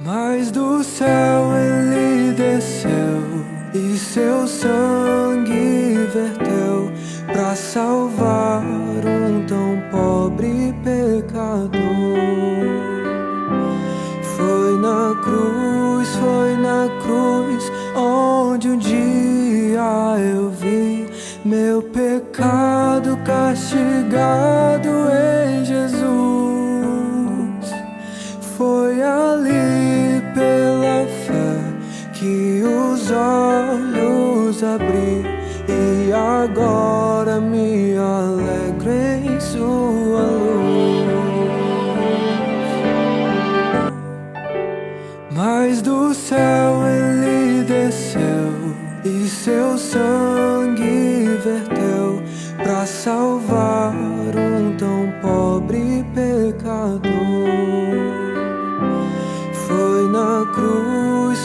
Mas do céu ele desceu e seu sangue verteu pra salvar um tão pobre pecador. Foi na cruz onde um dia eu vi meu pecado castigado em Jesus. Foi ali pela fé que os olhos abri e agora me alegro em sua luz. Mas do céu ele desceu e seu sangue verteu pra salvar um tão pobre pecador. Foi na cruz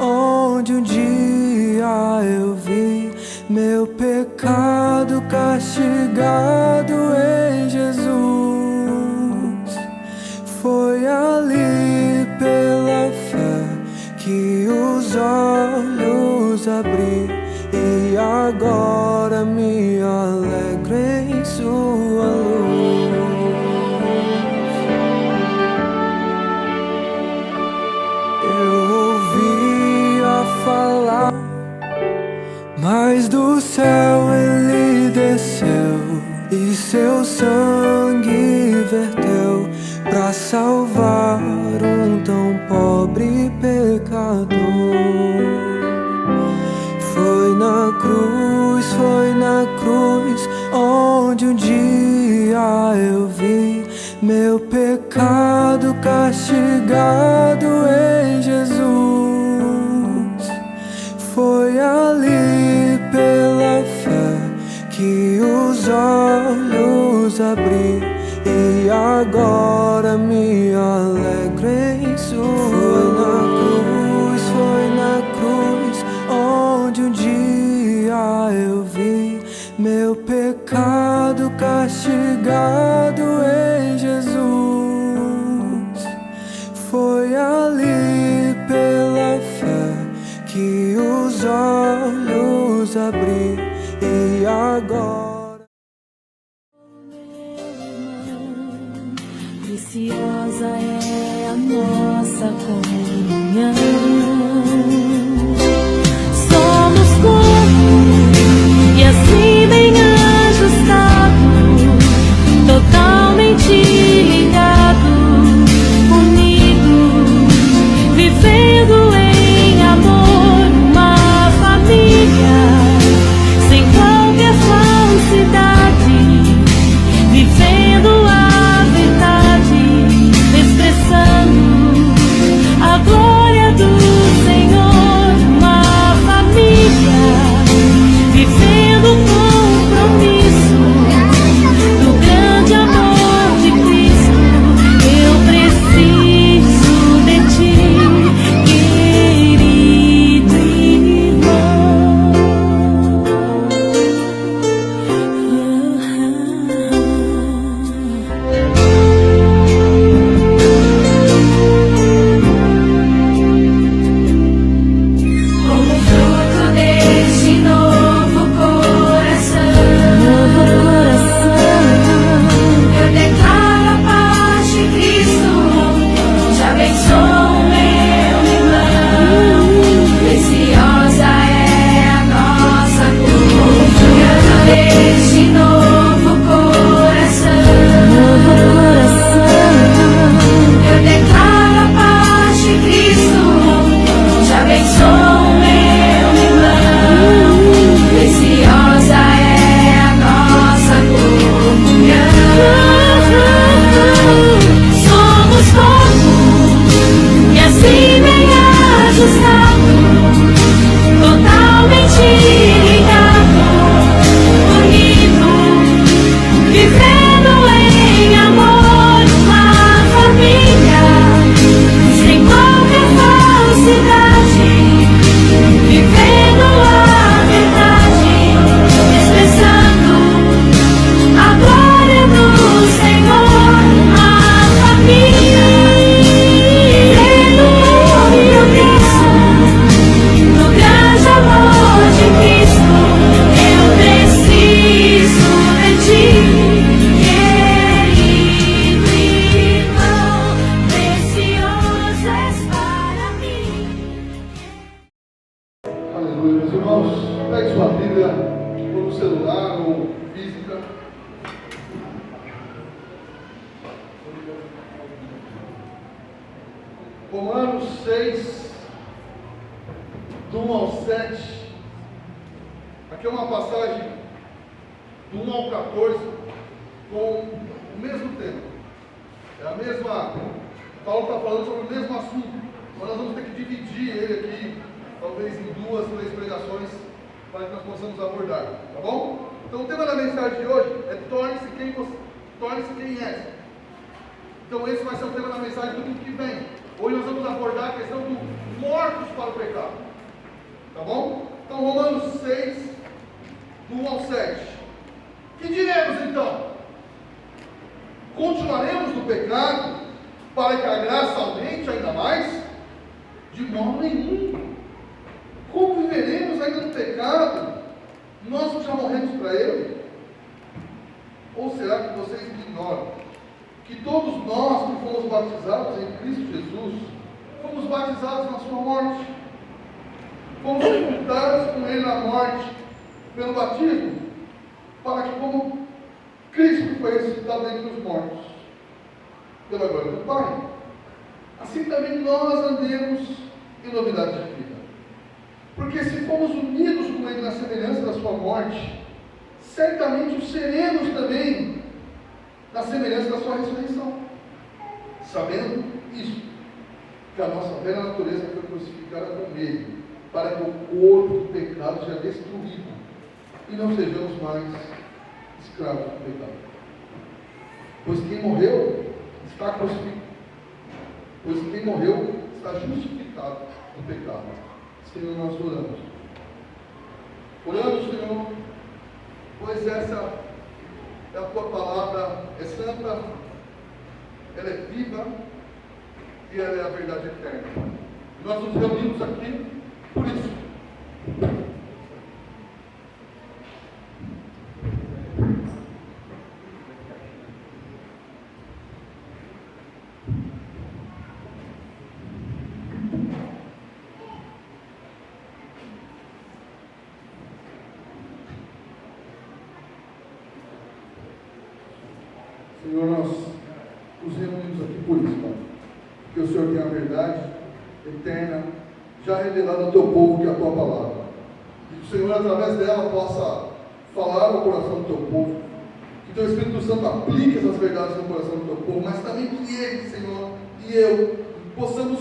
onde um dia eu vi meu pecado castigado em Jesus. Foi ali pela fé que os olhos abri e agora me alegro em sua luz. Falar, mas do céu ele desceu e seu sangue verteu pra salvar um tão pobre pecador. Foi na cruz onde um dia eu vi meu pecado castigado em Jesus. Foi ali pela fé que os olhos abri e agora me alegro em sua. Foi na cruz onde um dia eu vi meu pecado castigado em Jesus. Foi ali pela fé que os olhos abri e agora. Preciosa é a nossa comunhão. Somos corpo e assim bem ajustado, totalmente ligado, unido, vivendo em amor, uma família sem qualquer falsidade, vivendo a verdade, expressando a Bíblia, ou no celular, ou física. Romanos 6, do 1 ao 7. Aqui é uma passagem do 1 ao 14, com o mesmo tema. É a mesma. Paulo está falando sobre o mesmo assunto, mas nós vamos ter que dividir ele aqui, talvez em 2, 3 pregações, para que nós possamos abordar, tá bom? Então o tema da mensagem de hoje é torne-se quem é. Então esse vai ser o tema da mensagem do domingo que vem. Hoje nós vamos abordar a questão dos mortos para o pecado, tá bom? Então Romanos 6, do 1 ao 7. Que diremos então? Continuaremos no pecado para que a graça aumente ainda mais? De modo nenhum. Como viveremos ainda no pecado? Nós que já morremos para ele? Ou será que vocês ignoram que todos nós que fomos batizados em Cristo Jesus, fomos batizados na sua morte? Fomos sepultados com ele na morte pelo batismo, para que como Cristo foi ressuscitado dentre os mortos, pela glória do Pai, assim também nós andemos em novidade de vida. Porque se fomos unidos com ele na semelhança da sua morte, certamente o seremos também na semelhança da sua ressurreição. Sabendo isso, que a nossa velha natureza foi crucificada com ele, para que o corpo do pecado seja destruído e não sejamos mais escravos do pecado. Pois quem morreu está crucificado. Pois quem morreu está justificado do pecado. Senhor, nós oramos. Oramos, Senhor, pois essa é a tua palavra, é santa, ela é viva e ela é a verdade eterna. Nós nos reunimos aqui por isso. Senhor, nós nos reunimos aqui por isso, Pai. Porque o Senhor tem a verdade eterna já revelada ao teu povo, que é a tua palavra. E que o Senhor, através dela, possa falar no coração do teu povo. Que teu Espírito Santo aplique essas verdades no coração do teu povo, mas também que ele, Senhor, e eu, possamos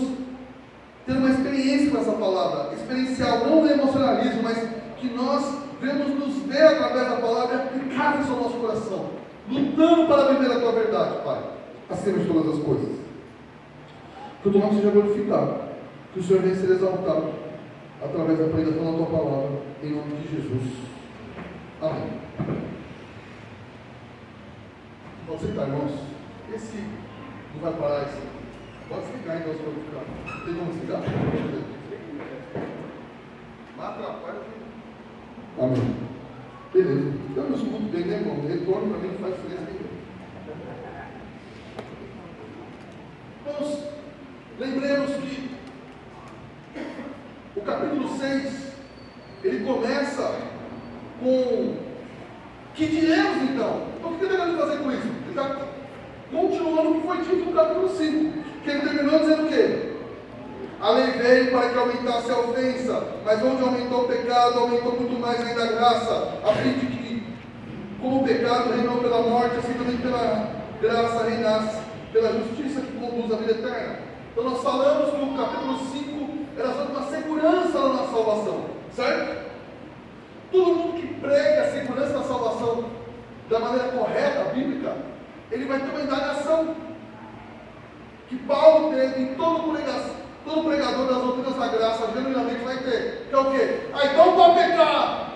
ter uma experiência com essa palavra, experiencial, não emocionalismo, mas que nós devemos nos ver através da palavra e aplicar isso ao nosso coração, lutando para viver a tua verdade, Pai, acima de todas as coisas. Que o teu nome seja glorificado, que o Senhor venha ser exaltado através da pregação da tua palavra, em nome de Jesus. Amém. Pode sentar, irmãos. Esse não vai parar esse. Pode se ligar então, se for ficar. Tem como se ligar? Mas atrapalha. Amém. Beleza. Então eu escuto bem, né, irmão? Retorno para mim não faz diferença nenhuma. Irmãos, lembremos que o capítulo 6, ele começa com: que diremos então? Então o que ele está querendo fazer com isso? Ele está continuando o que foi dito no capítulo 5, que ele terminou dizendo o quê? A lei veio para que aumentasse a ofensa, mas onde aumentou o pecado, aumentou muito mais ainda a graça, a fim de que, como o pecado reinou pela morte, assim também pela graça reinasse pela justiça que conduz à vida eterna. Então nós falamos que o capítulo 5 era sobre uma segurança na nossa salvação, certo? Todo mundo que prega a segurança da salvação da maneira correta, bíblica, ele vai ter uma indagação que Paulo teve em todo pregador das doutrinas da graça, genuinamente vai ter, que é o quê? Então pode pecar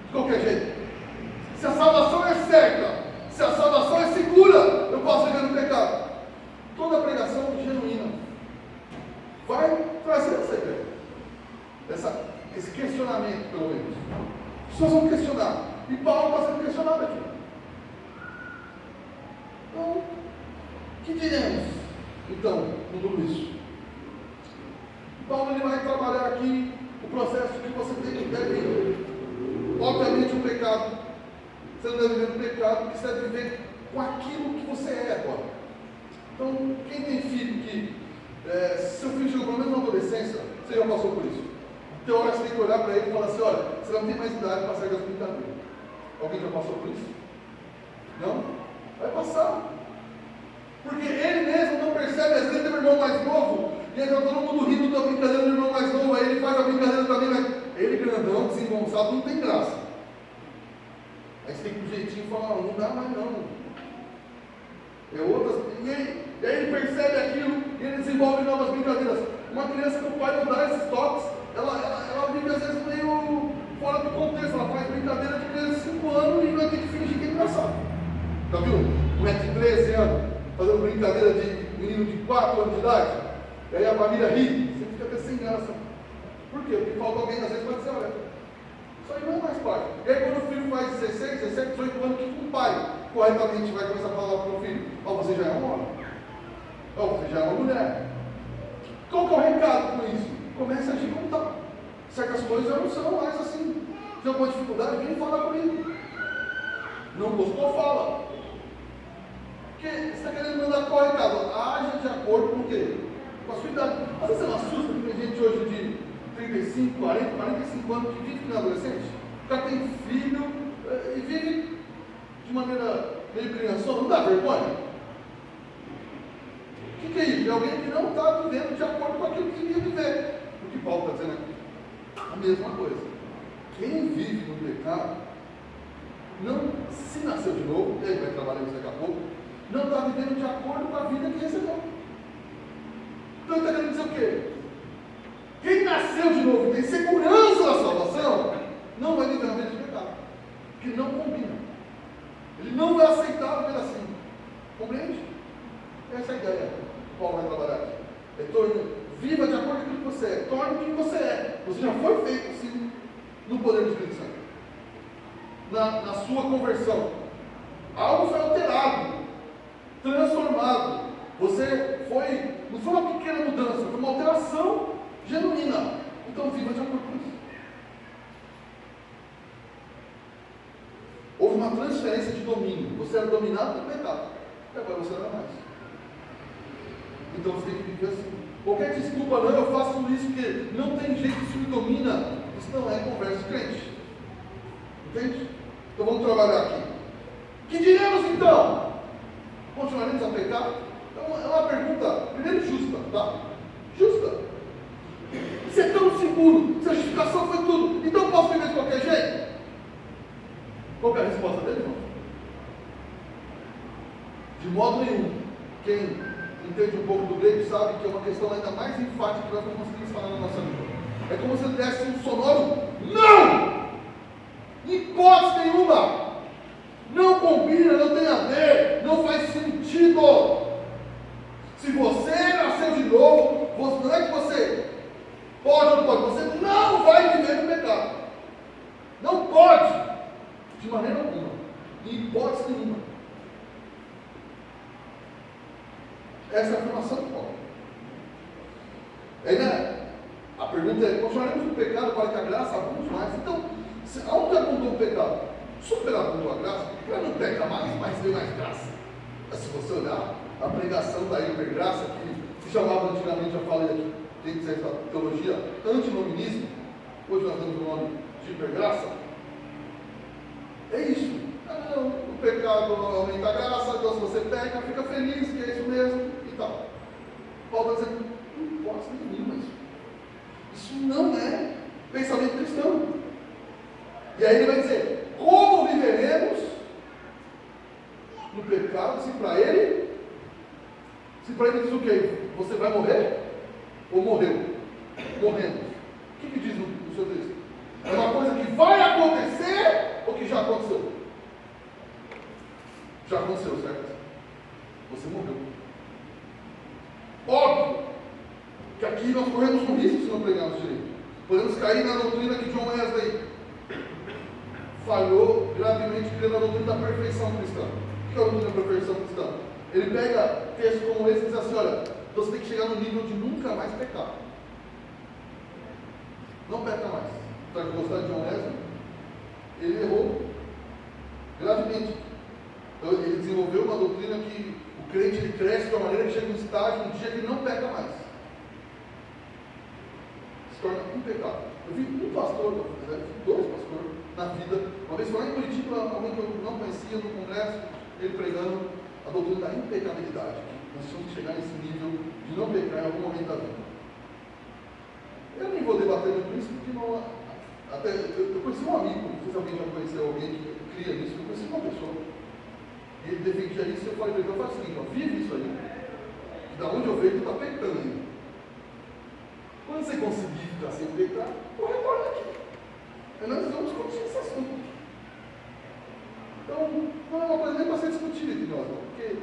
de qualquer jeito. Se a salvação é certa, se a salvação é segura, eu posso viver no pecado. Toda pregação genuína vai trazer essa ideia, esse questionamento, pelo menos. As pessoas vão questionar, e Paulo está sendo questionado aqui. Então, o que diremos então com tudo isso? Paulo ele vai trabalhar aqui o processo que você deve Obviamente o pecado, você não deve viver no pecado, porque você deve viver com aquilo que você é agora. Então, quem tem filho que, se seu filho chegou pelo menos na adolescência, você já passou por isso. Tem hora que você tem que olhar para ele e falar assim, olha, você não tem mais idade para sair das brincadeiras. Alguém já passou por isso? Não? Vai passar. Porque ele mesmo não percebe, às vezes tem um irmão mais novo, e aí está todo mundo rindo da brincadeira do irmão mais novo, aí ele faz a brincadeira também, mas ele grandão, desengonçado, não tem graça. Aí você tem que ir com jeitinho e falar, não dá mais não. E aí ele percebe aquilo, e ele desenvolve novas brincadeiras. Uma criança que o pai não dá esses toques, ela vive às vezes meio fora do contexto, ela faz brincadeira de criança de 5 anos e vai ter que fingir que é engraçado. Já viu? Um moleque de 13 anos, fazendo brincadeira de menino de 4 anos de idade, e aí a família ri, você fica até sem graça. Por quê? Porque falta alguém, às vezes vai dizer, olha, isso aí não é mais pai. E aí quando o filho faz 16, 17, 18 anos, que o pai corretamente vai começar a falar para o filho, você já é um homem, você já é uma mulher. Qual que é o recado com isso? Comece a agir como tal. Certas coisas já não são mais assim. Se tem alguma dificuldade, vem falar comigo. Não gostou, fala. Porque você está querendo mandar qual recado? Haja de acordo com o quê? Com a sua idade. Às vezes você não assusta que tem gente hoje de 35, 40, 45 anos que vive na adolescente. O cara tem filho e vive de maneira meio criançona. Não dá vergonha? O que é isso? É alguém que não está vivendo de acordo com aquilo que queria viver. O que Paulo está dizendo aqui? A mesma coisa. Quem vive no pecado, não se nasceu de novo, ele vai trabalhar isso daqui a pouco, não está vivendo de acordo com a vida que recebeu. Então ele está querendo dizer o quê? Quem nasceu de novo e tem segurança da salvação, não vai viver uma vida de pecado. Porque não combina. Ele não vai aceitar viver assim. Compreende? Essa é a ideia. Paulo vai trabalhar aqui. Viva de acordo com aquilo que você é. Torne o que você é. Você já foi feito assim no poder do Espírito Santo. Na sua conversão. Algo foi alterado. Transformado. Você foi. Não foi uma pequena mudança, foi uma alteração genuína. Então viva de acordo com isso. Houve uma transferência de domínio. Você era dominado pelo pecado. E agora você não é mais. Então você tem que viver assim. Qualquer desculpa, não, eu faço isso porque não tem jeito, isso me domina. Isso não é conversa de crente. Entende? Então vamos trabalhar aqui. Que diremos então? Continuaremos a pecar? Então é uma pergunta, primeiro justa, tá? Justa. Você é tão seguro, se a justificação foi tudo, então eu posso viver de qualquer jeito? Qual é a resposta dele, irmão? De modo nenhum. Quem entende um pouco do grego sabe que é uma questão ainda mais enfática que nós não conseguimos falar na nossa língua. É como se ele desse um sonoro não! Hipótese nenhuma! Não combina, não tem a ver, não faz sentido. Se você nasceu de novo, não é que você pode ou não pode, você não vai viver no pecado. Não pode, de maneira alguma, em hipótese nenhuma. Essa é a afirmação de Paulo. Aí, a pergunta é: continuaremos no pecado para que a graça abunde mais? Então, aonde abundou o pecado? Super abundou a graça, porque ela não peca mais, mas tem mais graça. Mas se você olhar a pregação da hipergraça, que se chamava antigamente, já falei aqui, tem que ser essa teologia antinominismo, hoje nós damos o nome de hipergraça. É isso. Não, o pecado aumenta a graça, então se você peca, fica feliz, que é isso mesmo, e tal. Paulo está dizendo, não pode ser nenhuma isso. Isso não é pensamento cristão. E aí ele vai dizer, como viveremos no pecado, se para ele diz o quê? Você vai morrer? Ou morreu? Morremos. O que diz no seu texto? É uma coisa que vai acontecer ou que já aconteceu? Já aconteceu, certo? Você morreu. Óbvio que aqui nós corremos um risco se não pregarmos direito. Podemos cair na doutrina que John Wesley falhou gravemente, crendo na doutrina da perfeição cristã. O que é a doutrina da perfeição cristã? Ele pega textos como esse e diz assim: olha, você tem que chegar no nível de nunca mais pecar. Não peca mais. Está gostando de John Wesley? ele errou gravemente. Então ele desenvolveu uma doutrina que o crente ele cresce de uma maneira que chega um estágio, um dia que ele não peca mais. Se torna impecável. Eu vi um pastor, dois pastores na vida. Uma vez foi lá em Curitiba, alguém que eu não conhecia no congresso, ele pregando a doutrina da impecabilidade. Nós temos que chegar nesse nível de não pecar em algum momento da vida. Eu nem vou debater muito isso, porque não. Até eu conheci um amigo, não sei se alguém já conheceu alguém que cria nisso, eu conheci uma pessoa. E ele defendia isso, e eu falei para ele, eu faço o seguinte, ó, vive isso aí. Da onde eu vejo, tu está pecando ainda. Quando você conseguir ficar sem pecar, eu retorno aqui. E nós vamos discutir esse assunto. Então, não é uma coisa nem para ser discutida entre nós, não. Porque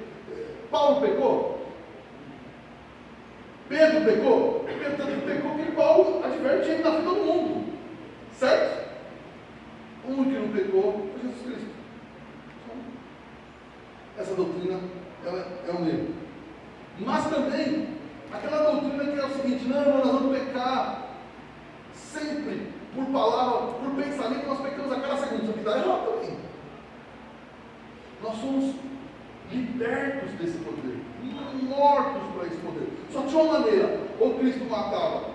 Paulo pecou? Pedro pecou? Pedro tanto pecou que Paulo adverte ele na vida do mundo. Certo? O único que não pecou foi Jesus Cristo. Essa doutrina ela é um erro. Mas também, aquela doutrina que é o seguinte, não, nós vamos pecar sempre, por palavra, por pensamento, nós pecamos a cada segundo. Isso aqui está errado também. Nós somos libertos desse poder, mortos para esse poder. Só tinha uma maneira, ou Cristo matava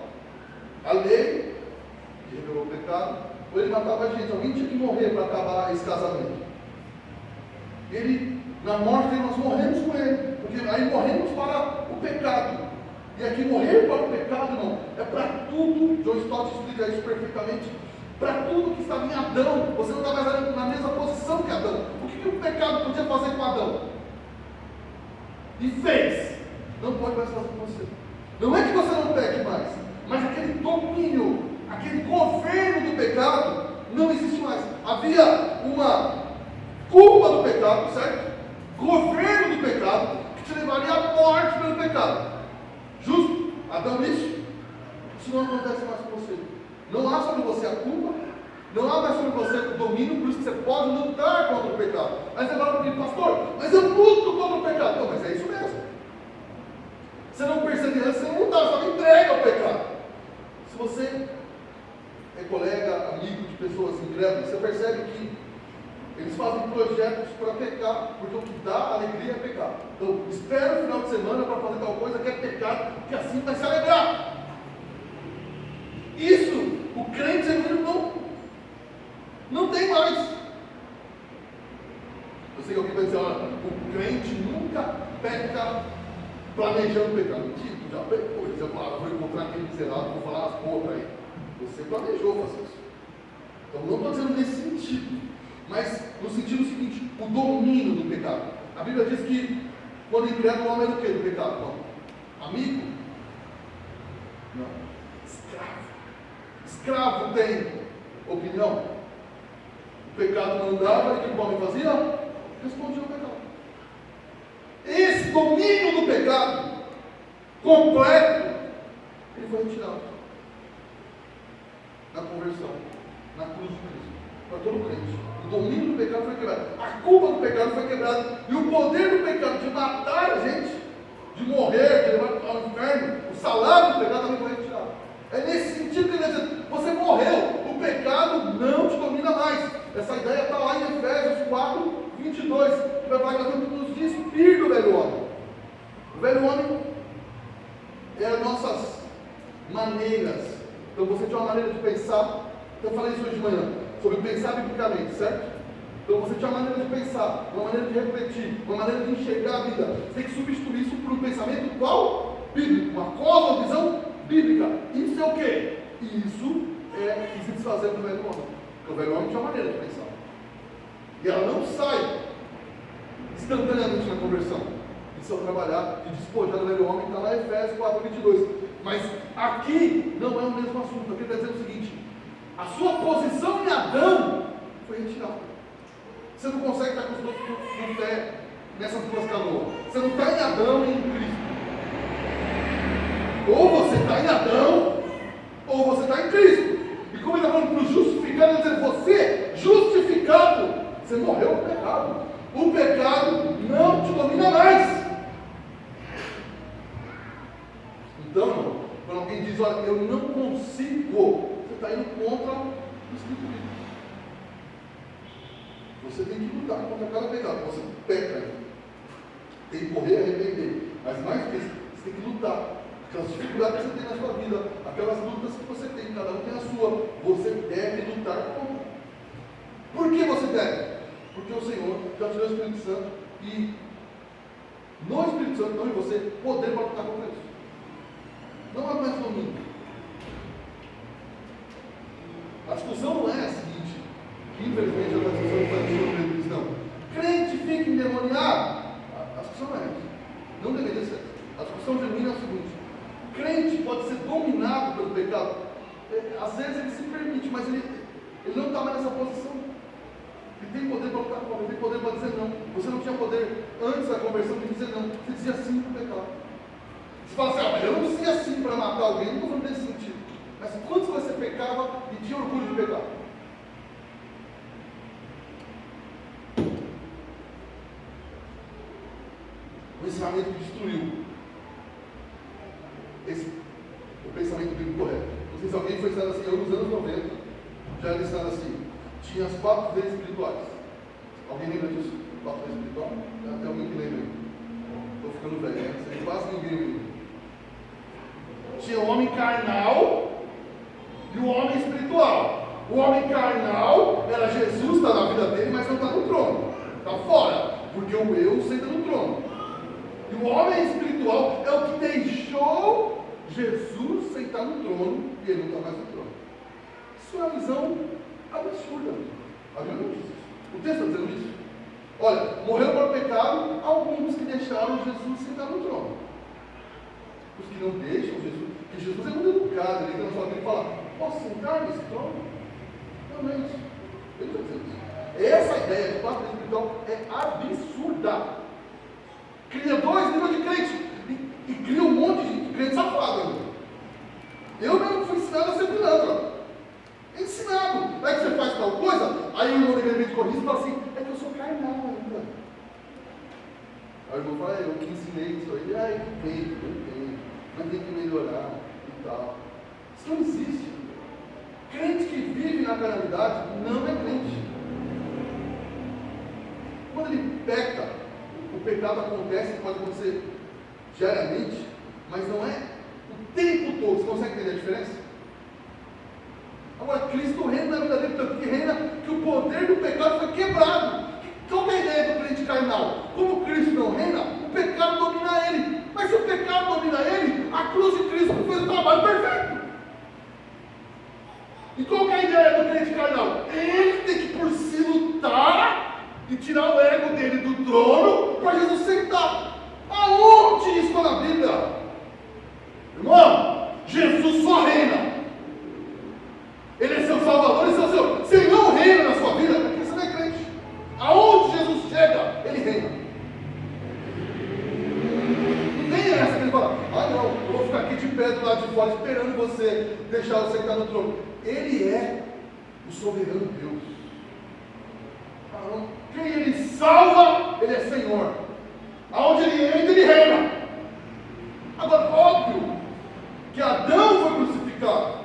a lei, que revelou o pecado, ou ele matava a gente. Alguém tinha que morrer para acabar esse casamento. Ele, na morte dele, nós morremos com ele, porque aí morremos para o pecado. E aqui morrer para o pecado, não, é para tudo. John Stott explica isso perfeitamente. Para tudo que estava em Adão, você não está mais na mesma posição que Adão. O que o pecado podia fazer com Adão? E fez. Não pode mais fazer com você. Não é que você não peque mais, mas aquele domínio, aquele governo do pecado não existe mais. Havia uma culpa do pecado, certo? Governo do pecado que te levaria à morte pelo pecado. Justo? Adão isso? Isso não acontece mais com você. Não há sobre você a culpa, não há mais sobre você o domínio, por isso que você pode lutar contra o pecado. Aí você fala para mim, pastor, mas eu luto contra o pecado. Não, mas é isso mesmo. Você não percebeu antes, você não lutava, você estava entregue ao pecado. Se você é colega, amigo de pessoas incrédulas, você percebe que eles fazem projetos para pecar, porque o que dá alegria é pecar. Então, espera o final de semana para fazer tal coisa que é pecado, que assim vai se alegrar. Isso, o crente genuíno não tem mais. Eu sei que alguém vai dizer, olha, o crente nunca peca planejando pecar. Mentira, tu já pecou. Você fala, vou encontrar aquele miserável, vou falar as porras aí. Você planejou fazer isso. Então, não estou dizendo nesse sentido, mas no sentido seguinte, o domínio do pecado. A Bíblia diz que quando emprega o homem é do que do pecado? Não. Amigo? Não. Escravo. Escravo tem opinião? O pecado não dava, e o que o homem fazia? Respondia ao pecado. Esse domínio do pecado completo, ele foi retirado na conversão, na cruz de Cristo, para todo crente. O domínio do pecado foi quebrado, a culpa do pecado foi quebrada, e o poder do pecado de matar a gente, de morrer, de levar ao inferno, o salário do pecado também foi retirado. É nesse sentido que ele diz, você morreu, o pecado não te domina mais. Essa ideia está lá em Efésios 4, 22, que vai falar que nós temos que nos despir do velho homem. O velho homem é as nossas maneiras. Então você tinha uma maneira de pensar, eu falei isso hoje de manhã, sobre pensar biblicamente, certo? Então você tinha uma maneira de pensar, uma maneira de refletir, uma maneira de enxergar a vida. Você tem que substituir isso por um pensamento qual? Bíblico, uma cosmovisão bíblica. Isso é o quê? Isso é se desfazer do velho homem. Porque o velho homem tinha uma maneira de pensar. E ela não sai instantaneamente na conversão. Isso é o trabalhar de despojar do velho homem, está lá em Efésios 4, 22. Mas aqui não é o mesmo assunto. Aqui está dizendo o seguinte: a sua posição em Adão foi retirada. Você não consegue estar com os dois no pé nessas duas canoas. Você não está em Adão e em Cristo. Ou você está em Adão, ou você está em Cristo. E como ele está falando para o justificado, ele está dizendo, você, justificado, você morreu no pecado. O pecado não te domina mais. Então, quando alguém diz, olha, eu não consigo, você está indo contra o Espírito Bíblico. Você tem que lutar contra cada pecado. Você peca. Tem que correr, arrepender. Mas mais que isso, você tem que lutar. Aquelas dificuldades que você tem na sua vida, aquelas lutas que você tem, cada um tem a sua. Você deve lutar contra. Por que você deve? Porque o Senhor já tirou o Espírito Santo e no Espírito Santo, não em você, poder para lutar contra isso. Não há mais domínio. A discussão não é a seguinte, que infelizmente é uma discussão infantil no meio cristão. Crente fica endemoniado. A discussão não é essa. Não deveria ser. A discussão genuína é o seguinte: crente pode ser dominado pelo pecado. Às vezes ele se permite, mas ele não está mais nessa posição. Ele tem poder para lutar contra, ele tem poder para dizer não. Você não tinha poder antes da conversão de dizer não. Você dizia sim para o pecado. Você fala assim, mas eu não dizia sim para matar alguém, não estou falando nesse sentido. Mas quando você pecava e tinha orgulho de pecar? O ensinamento que destruiu o pensamento bíblico correto. Não sei se alguém foi ensinado assim, eu nos anos 90, já era ensinado assim, tinha as 4 leis espirituais. Alguém lembra disso? 4 leis espirituais? Até alguém que lembra. Estou ficando velho, né? Sei, quase ninguém lembra. Tinha o homem carnal e o homem espiritual. O homem carnal era Jesus, está na vida dele, mas não está no trono. Está fora, porque o eu senta no trono. E o homem espiritual é o que deixou Jesus sentar no trono e ele não está mais no trono. Isso é uma visão absurda. A Bíblia não diz isso. O texto está dizendo isso. Olha, morreram para o pecado alguns que deixaram Jesus sentar no trono. Os que não deixam Jesus, que Jesus é muito educado, ele entra na sua vida e fala, posso sentar nesse trono? Não é isso. Ele não está dizendo isso. Essa ideia de parte espiritual é absurda. Cria 2 níveis de crente e cria um monte de crente safado. Eu mesmo fui ensinado a ser pilantra. Ensinado. Aí que você faz tal coisa, aí o irmão de repente corrige e fala assim, é que eu sou carnal ainda. Aí o irmão fala, eu que ensinei isso aí, eu entendo, mas tem que melhorar e tal. Isso não existe. Crente que vive na carnalidade não é crente. Quando ele peca, o pecado acontece, pode acontecer diariamente, mas não é o tempo todo. Você consegue entender a diferença? Agora, Cristo reina na vida dele, tanto que reina que o poder do pecado foi quebrado. Qual é a ideia do crente carnal? Como Cristo não reina, o pecado domina ele. Mas se o pecado domina ele, a cruz de Cristo fez o trabalho perfeito. E qual é a ideia do crente carnal? Ele tem que por si lutar e tirar o ego dele do trono para Jesus sentar. Aonde isso está na Bíblia? Irmão, Jesus só reina. Ele é seu Salvador e seu Senhor. Se ele não reina na sua vida, é porque você não é crente. Aonde Jesus chega, ele reina. Não tem essa que ele fala, não, eu vou ficar aqui de pé do lado de fora esperando você deixar eu sentar no trono. Ele é o soberano Deus. Quem ele salva, ele é Senhor. Aonde ele entra, ele reina. Agora, óbvio que Adão foi crucificado,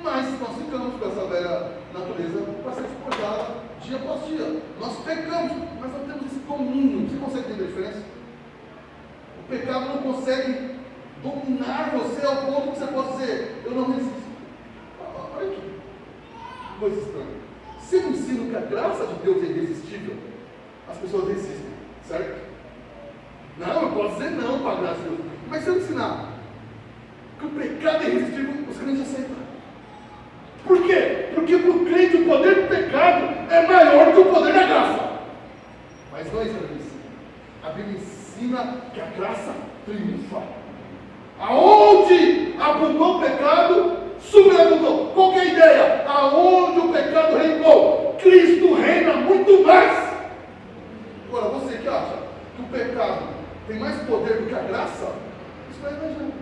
mas nós ficamos com essa velha natureza para ser despojada dia após dia. Nós pecamos, mas não temos esse domínio. Você consegue entender a diferença? O pecado não consegue dominar você ao ponto que você pode dizer, eu não resisto. Olha aqui, coisa estranha. Se eu ensino que a graça de Deus é irresistível, as pessoas resistem, certo? Não, eu posso dizer não para a graça de Deus. Mas se eu ensinar que o pecado é irresistível, os crentes aceitam. Por quê? Porque para o crente o poder do pecado é maior do que o poder da graça. Mas não é isso que a Bíblia ensina. A Bíblia ensina que a graça triunfa. Aonde abundou o pecado, superabundou. Qual que é a ideia? Aonde o pecado reinou, Cristo reina muito mais. Agora, você que acha que o pecado tem mais poder do que a graça, isso não é evangelho.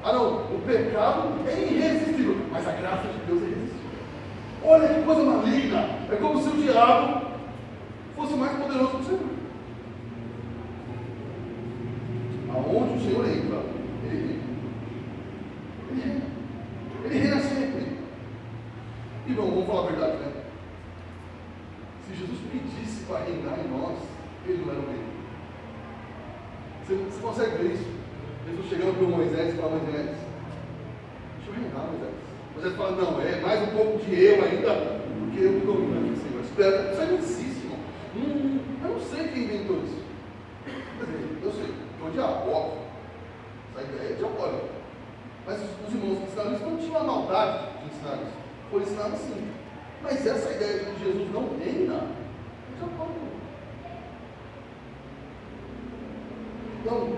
Não, o pecado é irresistível, mas a graça de Deus é irresistível. Olha que coisa maligna. É como se o diabo fosse mais poderoso que o Senhor. Aonde o Senhor entra, ele reina. Ele reina. Ele reina sempre. E vamos falar a verdade, né? Se vai reinar em nós, ele não era o rei. Você consegue ver isso? Jesus chegando para o Moisés e fala: Moisés, deixa eu reinar, Moisés. Moisés fala: não, é mais um pouco de eu ainda, porque eu que domino aqui, Senhor. Espera, isso aí não existe, irmão. Eu não sei quem inventou isso. Quer dizer, eu sei, é o diabo, óbvio. Essa ideia é diabólica. Mas os irmãos que ensinaram isso não tinham a maldade de ensinar isso. Foi ensinado assim. Mas essa ideia de que Jesus não reina é diabólica. Então,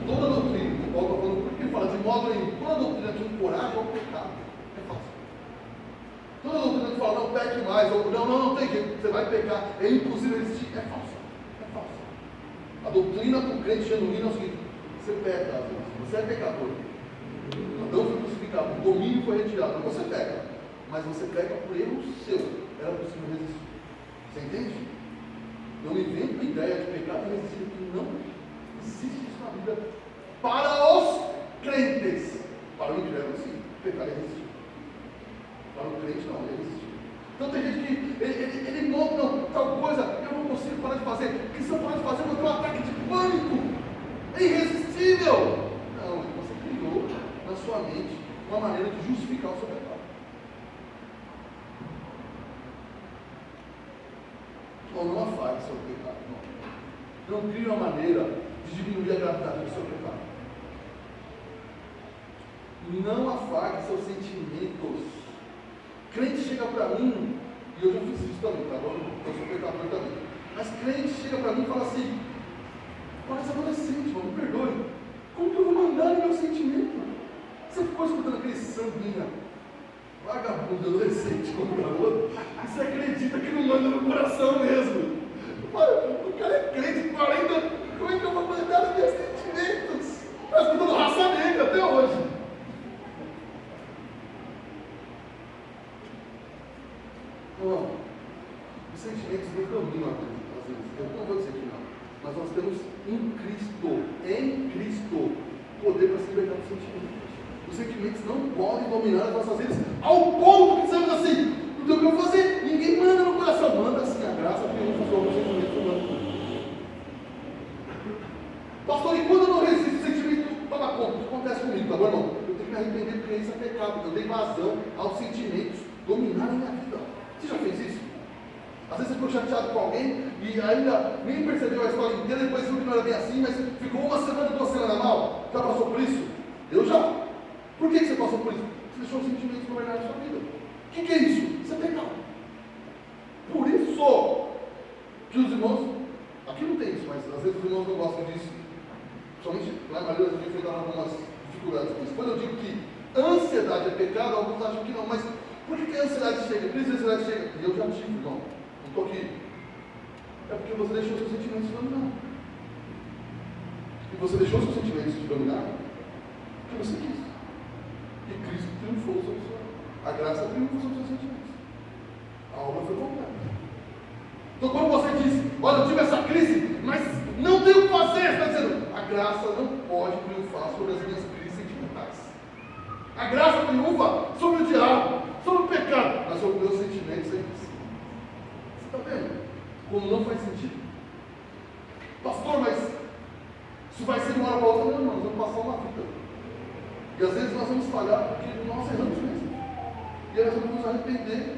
toda doutrina, que Paulo está falando, porque ele fala de modo nenhum, toda doutrina que encoraja ao pecado é falsa. Toda doutrina que fala: não peque mais, ou não tem jeito, você vai pecar, é impossível existir, é falsa. É falsa. A doutrina do crente genuíno é o seguinte: você peca, você é pecador. Adão foi crucificado, o domínio foi retirado, você peca, mas você peca por erro seu, era possível resistir. Você entende? Não me vem com a ideia de pecado e resistir, que não existe isso na vida para os crentes. Para o incrédulo, sim, pecar e resistir. Para o crente, não, ele resistir. Então tem gente que ele não, tal coisa, eu não consigo parar de fazer, porque se eu parar de fazer, eu vou ter um ataque de pânico. É irresistível. Não, você criou na sua mente uma maneira de justificar o seu pecado. Não afague seu pecado. Não crie uma maneira de diminuir a gravidade do seu pecado. Não afague seus sentimentos. Crente chega para mim, e eu já fiz isso também, tá bom? Eu sou pecador também. Mas crente chega para mim e fala assim: parece adolescente, irmão, me perdoe. Como que eu vou mandar no meu sentimento? Você ficou escutando aquele sambinha vagabundo, adolescente, como garoto, e você acredita que não manda no coração mesmo? O cara é crente, 40, como é que eu vou mandar nos meus sentimentos? Está escutando Raça Negra até hoje. Não, os sentimentos não dominam às vezes. Eu não vou dizer que não. Mas nós temos em Cristo, poder para se libertar dos sentimentos. Os sentimentos não podem dominar as nossas vidas, ao ponto que dizemos assim: não tem o que eu fazer, ninguém manda no coração. Manda assim, a graça triunfa sobre os sentimentos humanos. Pastor, e quando eu não resisto, o sentimento toma conta? O que acontece comigo, tá bom, irmão? Eu tenho que me arrepender, porque isso é pecado. Eu dei vazão aos sentimentos dominarem a minha vida. Você já fez isso? Às vezes você ficou chateado com alguém e ainda nem percebeu a história inteira, depois viu que não era bem assim, mas ficou uma semana, 2 semanas mal. Já passou por isso? Eu já. Por que você passou por isso? Você deixou os sentimentos governarem a sua vida. O que é isso? Isso é pecado. Por isso que os irmãos, aqui não tem isso, mas às vezes os irmãos não gostam disso. Somente lá em Maria a gente enfrentava algumas dificuldades. Mas quando eu digo que ansiedade é pecado, alguns acham que não. Mas por que a ansiedade chega? Crise de ansiedade chega? E eu já tive, irmão. Não estou aqui. É porque você deixou seus sentimentos dominar. E você deixou seus sentimentos te dominar porque você quis. E Cristo triunfou sobre você. A graça triunfou sobre os seus sentimentos. A obra foi completa. Então quando você diz: olha, eu tive essa crise, mas não tenho o que fazer, você está dizendo: a graça não pode triunfar sobre as minhas crises sentimentais. A graça triunfa sobre o diabo, sobre o pecado, mas sobre os meus sentimentos é impossível. Você está vendo como não faz sentido? Pastor, mas isso vai ser de uma hora para outra? Não, nós vamos passar uma vida. E às vezes nós vamos falhar porque nós erramos mesmo. E aí nós vamos nos arrepender.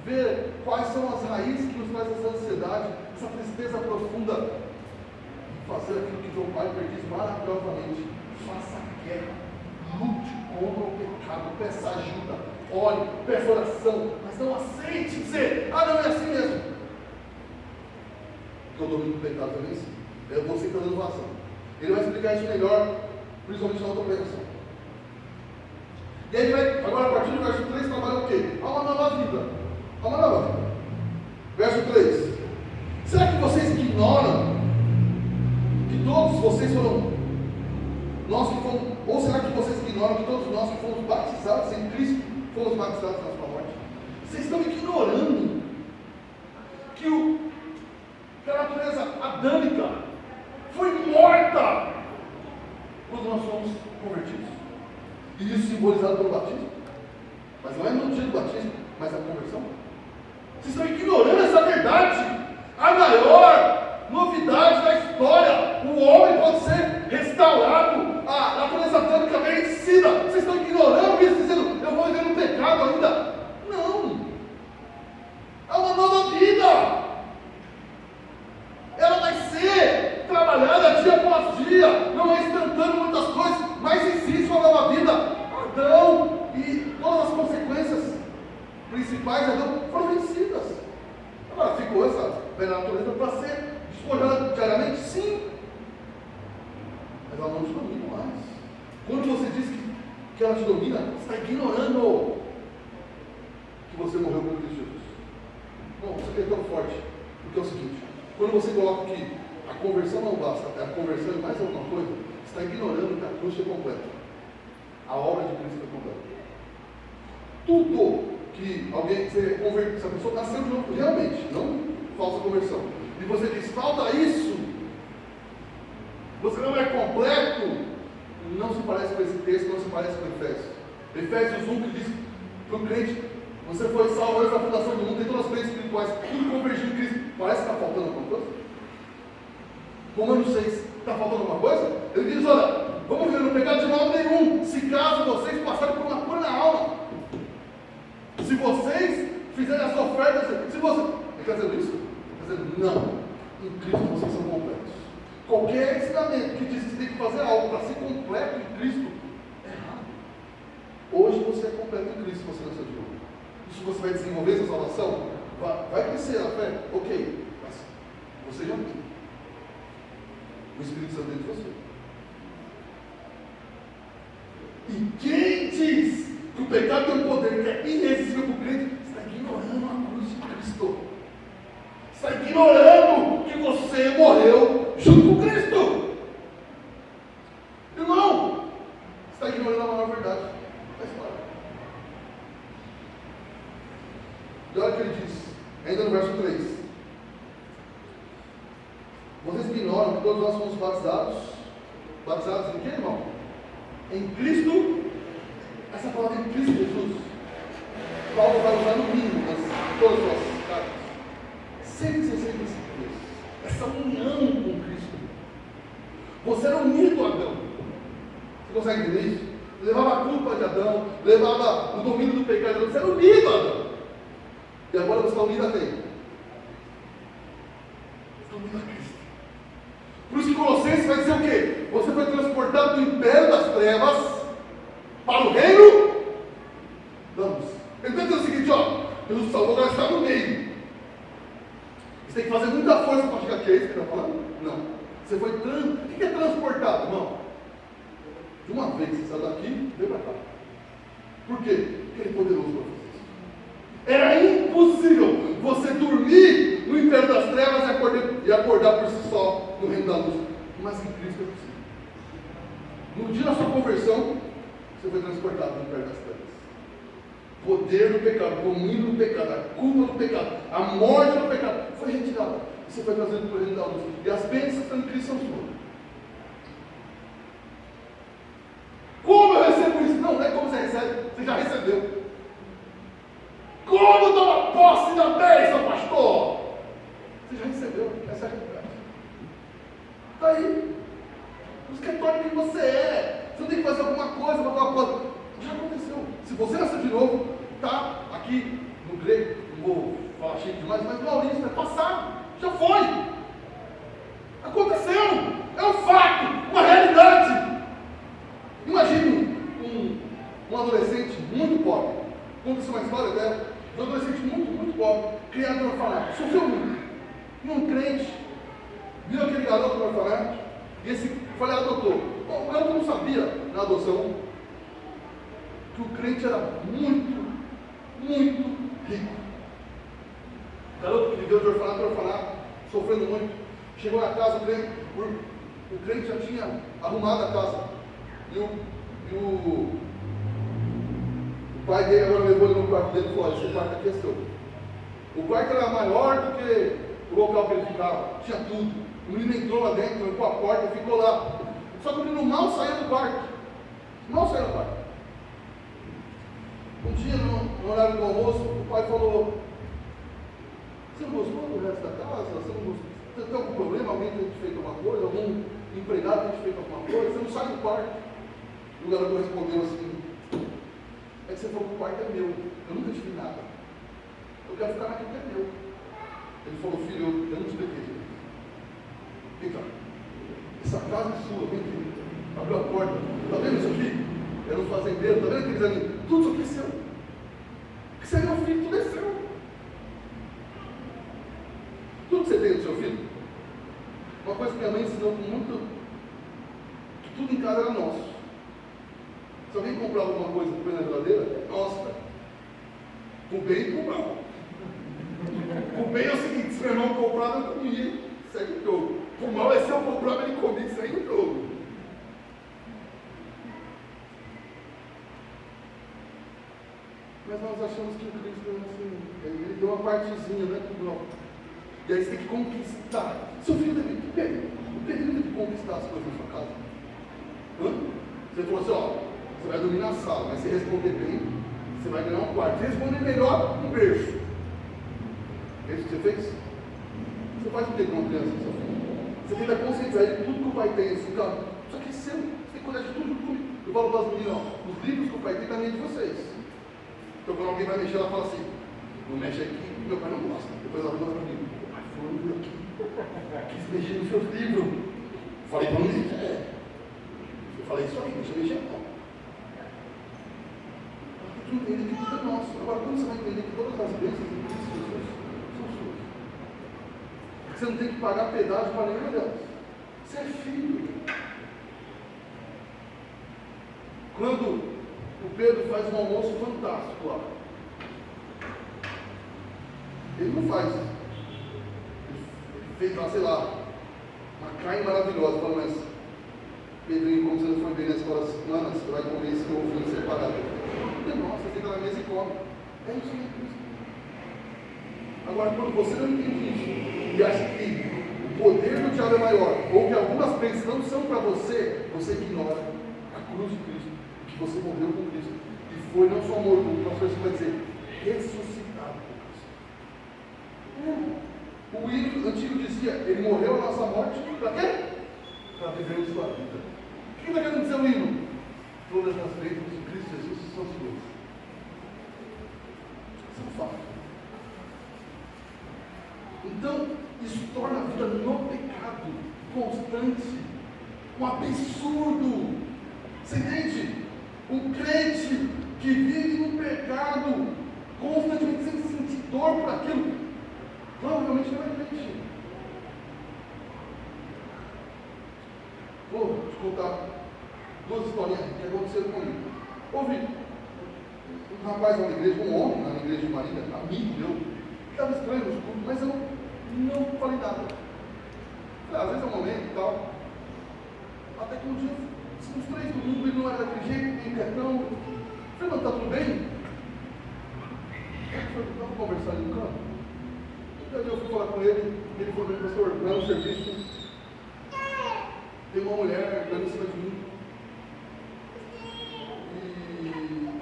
Ver quais são as raízes que nos traz essa ansiedade, essa tristeza profunda. E fazer aquilo que João Pai diz maravilhosamente: faça guerra, lute contra o pecado, peça ajuda, ore, peça oração, mas não aceite dizer: ah, não, é assim mesmo. Porque o domínio do pecado também é assim. É você que está dando vazão. Ele vai explicar isso melhor, principalmente na outra pregação. E aí ele vai, agora a partir do verso 3, trabalha o quê? Há uma nova vida. Há uma nova vida. Verso 3. Será que vocês ignoram que todos vocês foram, nós que fomos, ou será que vocês ignoram que todos nós que fomos batizados em Cristo, fomos batizados na sua morte? Vocês estão ignorando que a natureza adâmica foi morta quando nós fomos convertidos. E isso simbolizado pelo batismo. Mas não é no dia do batismo, mas a conversão. Vocês estão ignorando essa verdade. velha natureza para ser despojada diariamente? Sim. Mas ela não te domina mais. Quando você diz que ela te domina, você está ignorando que você morreu por Cristo Jesus. Bom, isso aqui é tão forte, porque é o seguinte: quando você coloca que a conversão não basta, a conversão é mais alguma coisa, você está ignorando que a cruz é completa. A obra de Cristo é completa. Tudo que alguém, se a pessoa nasceu de novo, realmente, não falsa conversão, e você diz, falta isso, você não é completo, não se parece com esse texto, não se parece com Efésios. Efésios 1 que diz para o crente, você foi salvo antes da fundação do mundo, tem todas as leis espirituais, tudo convergido em Cristo. Parece que está faltando alguma coisa? Romanos 6, está faltando alguma coisa? Ele diz, olha, vamos viver no pecado de modo nenhum, se caso vocês passarem por uma cura na alma. Se vocês fizerem as ofertas, se você... Ele está dizendo isso? Ele está dizendo, não, em Cristo vocês são completos. Qualquer ensinamento que diz que você tem que fazer algo para ser completo em Cristo, é errado. Hoje você é completo em Cristo, você nasceu de novo. Isso você vai desenvolver essa salvação? Vai crescer a fé? Ok, mas você já tem o Espírito Santo dentro de você. E quem diz que o pecado tem um poder que é irresistível para o crente, está ignorando a cruz de Cristo. Está ignorando que você morreu junto com Cristo. Irmão, está ignorando a maior verdade da história. E olha o que ele diz, ainda no verso 3. Vocês ignoram que todos nós fomos batizados. Batizados em quê, irmão? Em Cristo. Essa palavra em Cristo Jesus, Paulo vai usar no mínimo em todas as nossas cartas. Sempre Cristo. Essa união com Cristo. Você era unido a Adão. Você consegue entender isso? Levava a culpa de Adão, levava o domínio do pecado de Adão. Você era unido a Adão. E agora você está unido a quem? Você está unido a Cristo. Por isso que Colossenses vai dizer o quê? Você foi transportado do império das trevas para o reino. Vamos. Ele está dizendo o seguinte, ó, Jesus salvou, agora está no meio. Você tem que fazer muita força para chegar aqui, é isso que ele está falando? Não. Você foi o que é transportado, irmão? De uma vez você saiu daqui, veio para cá. Por quê? Porque ele é poderoso para fazer isso. Era impossível você dormir no império das trevas e acordar por si só no reino da luz. Mas em Cristo é possível. No dia da sua conversão, você foi transportado no império das trevas. Poder do pecado, domínio do pecado, a culpa do pecado, a morte do pecado foi retirada. Você foi trazido para o reino da luz. E as bênçãos estão em Cristo são suas. Como eu recebo isso? Não é como você recebe, você já recebeu. Como toma posse da bênção, pastor? Você já recebeu, essa é a realidade. Está aí. O escritório que você é. Você não tem que fazer alguma coisa para alguma coisa. Já aconteceu. Se você nasceu de novo, está aqui no grego, não vou falar chique demais, mas Maurício, é passado. Já foi. Aconteceu. É um fato, uma realidade. Imagine um adolescente muito pobre. Conta-se uma história dela. Um adolescente muito pobre, criado no orfanato. Sofreu muito. E um crente viu aquele garoto no orfanato e esse foi lá e adotou. Bom, o garoto não sabia na adoção que o crente era muito rico. O garoto que viveu de orfanato para orfanato, sofrendo muito, chegou na casa, o crente já tinha arrumado a casa. E o pai dele agora levou ele no quarto dele e falou: esse quarto aqui é seu. O quarto era maior do que o local que ele ficava, tinha tudo. O menino entrou lá dentro, trancou a porta e ficou lá. Só que o menino mal saía do quarto. Mal saía do quarto. Um dia, no horário do almoço, o pai falou: você não gostou do resto da casa? Você não gostou? Você tem algum problema? Alguém tem te feito alguma coisa? Algum empregado tem te feito alguma coisa? Você não sai do quarto. E o garoto respondeu assim: é que você falou que o quarto é meu. Eu nunca te fiz nada. Eu quero ficar naquilo que é meu. Ele falou: filho, eu não te expliquei. Então, essa casa é sua, vem aqui. Abriu a porta. Está vendo isso aqui? Era um fazendeiro, está vendo aqueles ali? Tudo isso aqui é seu. Que você é meu filho, tudo é seu. Tudo que você CD do seu filho? Uma coisa que minha mãe ensinou com muito, que tudo em casa era nosso. Se alguém comprava alguma coisa depois na geladeira, é nossa. O bem e o mal. O bem é o seguinte, se meu irmão comprava, eu comia, segue o jogo. O mal é se eu comprava, ele comia, segue o jogo. Mas nós achamos que o Cristo é assim, ele deu uma partezinha, né? E aí você tem que conquistar. Seu filho teve que conquistar as coisas na sua casa. Você falou assim, ó, você vai dormir na sala, mas se responder bem, você vai ganhar um quarto. Se responder melhor, um berço. É isso que você fez? Você faz o que com uma criança, seu filho? Você tenta conscientizar ele tudo que o pai tem, assim, cara, isso aqui é seu, você tem que cuidar de tudo comigo. Eu falo para as meninas, ó, os livros que o pai tem também é de vocês. Então quando alguém vai mexer, ela fala assim, não mexe aqui, meu pai não gosta. Depois ela fala comigo, meu pai falou aqui, quis mexer nos seus livros. Eu falei para mim, eu falei isso aí, deixa eu mexer não. Tem que entender que tudo é nosso. Agora quando você vai entender que todas as bênçãos em Cristo Jesus são suas. Você não tem que pagar pedágio para nenhuma delas. Você é filho. Quando o Pedro faz um almoço fantástico lá. Ele não faz. Ele fez lá, sei lá, uma carne maravilhosa. Fala, mas Pedrinho, como você não foi bem na escola semana, você vai comer esse ovinho separado. Nossa, você senta na mesa e come. É isso aí, Cristo. Agora, quando você não entende isso e acha que o poder do diabo é maior, ou que algumas bênçãos não são para você, você ignora a cruz de Cristo. Você morreu com Cristo e foi não só morto, como o pastor vai dizer, ressuscitado com Cristo. O hino antigo dizia, ele morreu a nossa morte, para quê? Para vivermos sua vida. O que está querendo dizer o hino? Todas as bênçãos de Cristo Jesus são suas. Isso é um fato. Então, isso torna a vida no pecado constante, um absurdo. Você entende? Um crente que vive no pecado, constantemente sem sentir dor por aquilo, provavelmente não é crente. Vou te contar duas historinhas que aconteceram comigo. Houve um rapaz na igreja, um homem na igreja de Marília, amigo meu, que estava estranho nos cultos, mas eu não falei nada. Falei, às vezes é um momento e tal. Até que um dia, uns 3 domingos, ele não era daquele jeito, nem cartão. Falei, mas tá tudo bem? Vamos conversar ali no canto. Então eu fui falar com ele, ele falou, pastor, lá no serviço, tem uma mulher dando em cima de mim. E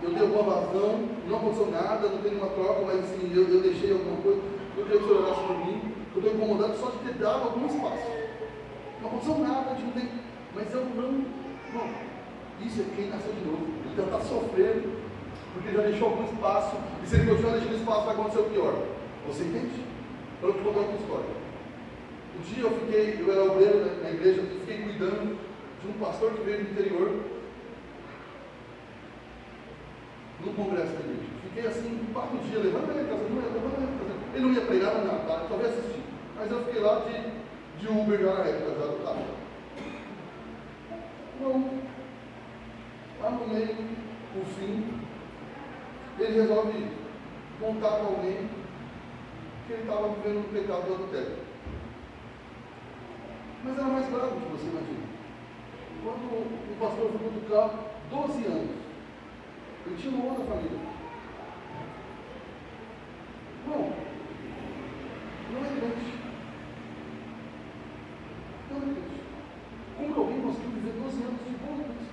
eu dei alguma razão, não aconteceu nada, não tem nenhuma troca, mas assim, eu deixei alguma coisa, eu queria que o senhor orasse por mim, eu estou incomodado só de ter dado algum espaço. Não aconteceu nada, a gente não tem. Mas eu não. Bom, isso é quem nasceu de novo. Ele já está sofrendo, porque ele já deixou algum espaço, e se ele continuar deixando espaço, vai acontecer o pior. Você entende? Eu vou te contar uma história. Um dia eu era obreiro na igreja, eu fiquei cuidando de um pastor que veio do interior, num congresso da igreja. Fiquei assim, 4 dias, levando ele casa, ele não ia pregar, não nada, tá? Só ia assistir. Mas eu fiquei lá de Uber já na época, já do carro. Não. Lá no meio, no fim, ele resolve contar com alguém que ele estava vivendo um pecado do adultério. Mas era mais grave do que você imagina. Quando o pastor foi cutucar, 12 anos, ele tinha uma outra família. Bom, não é crente. Não é crente. Como que alguém conseguiu viver 12 anos de boa crente?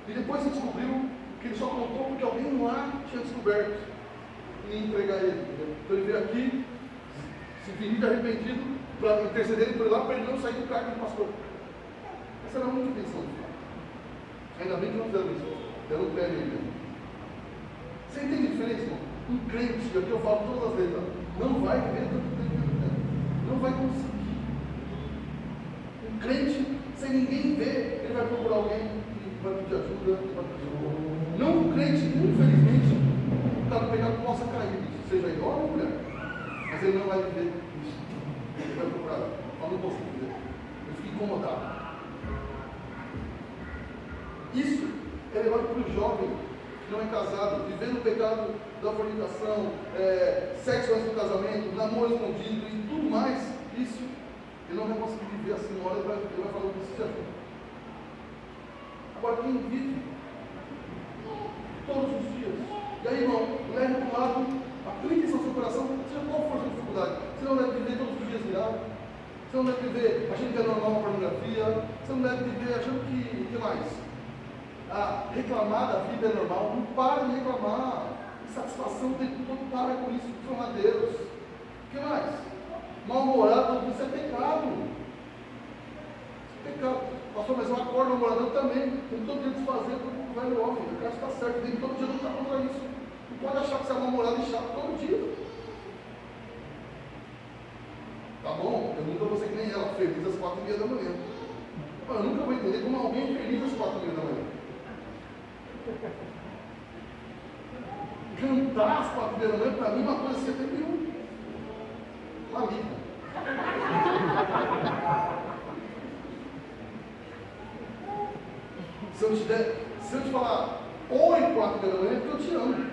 E depois se descobriu que ele só contou porque alguém lá tinha descoberto e ia entregar ele. Então ele veio aqui, se finir de arrependido, para interceder por lá, para ele não sair do cargo de pastor. Essa era a única intenção do pai. Ainda bem que não fizeram isso. Deram um pé nele. Você entende a diferença, irmão? Um crente, aqui eu falo todas as letras, não vai viver tanto tempo. Não vai conseguir. Um crente, sem ninguém ver, ele vai procurar alguém que vai pedir ajuda, que vai pedir ajuda. Não um crente, infelizmente, está no pecado, possa cair, seja homem ou mulher. Mas ele não vai viver isso. vai procurar. Eu não consigo viver. Eu fico incomodado. Isso é levado para o jovem que não é casado, vivendo o pecado da fornicação, sexo antes do casamento, namoro escondido e tudo mais. Isso, ele não vai conseguir viver assim. Uma hora ele vai falar que precisa de ajuda. Agora, quem vive todos os dias, e aí, irmão, leve para o lado, aplique isso ao seu coração, seja qual for a sua dificuldade. Você não deve viver todos os dias virado. Você não deve viver achando que é normal a pornografia. Você não deve viver achando que. O que mais? Reclamar da vida é normal. Não para de reclamar. Insatisfação o tempo todo, para com isso. Clama a Deus. O que mais? Mal-humorado, isso é pecado. Isso é pecado. Pastor, mas eu acordo mal-humorado também. Tem todo dia de desfazer do velho homem. O cara está certo. Tem todo dia lutar contra isso. Não pode achar que você é mal-humorado e chato todo dia. Tá bom? Eu nunca vou ser que nem ela, feliz às 4h30 da manhã. Eu nunca vou entender como alguém é feliz às 4h30 da manhã. Cantar às 4h30 da manhã, para mim, é uma coisa assim, até meio maligna. Se eu te falar oi 4h30 da manhã, é porque eu te amo.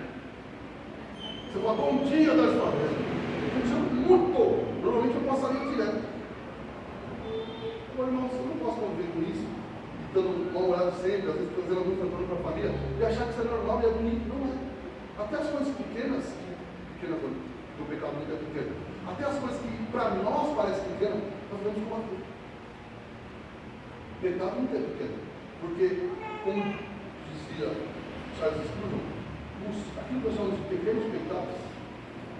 Se eu falar bom dia das famílias, eu te amo muito. Normalmente eu passaria direto. Agora, irmão, eu não posso conviver com isso, estando mal-humorado sempre, às vezes fazendo algum cantando para a família, e achar que isso é normal e é bonito. Não é. Até as coisas pequenas do pecado nunca é pequeno, até as coisas que para nós parecem pequenas, nós vamos combater. Pecado nunca é pequeno, porque, como dizia Charles Spurgeon, aquilo que nós chamamos de pequenos pecados,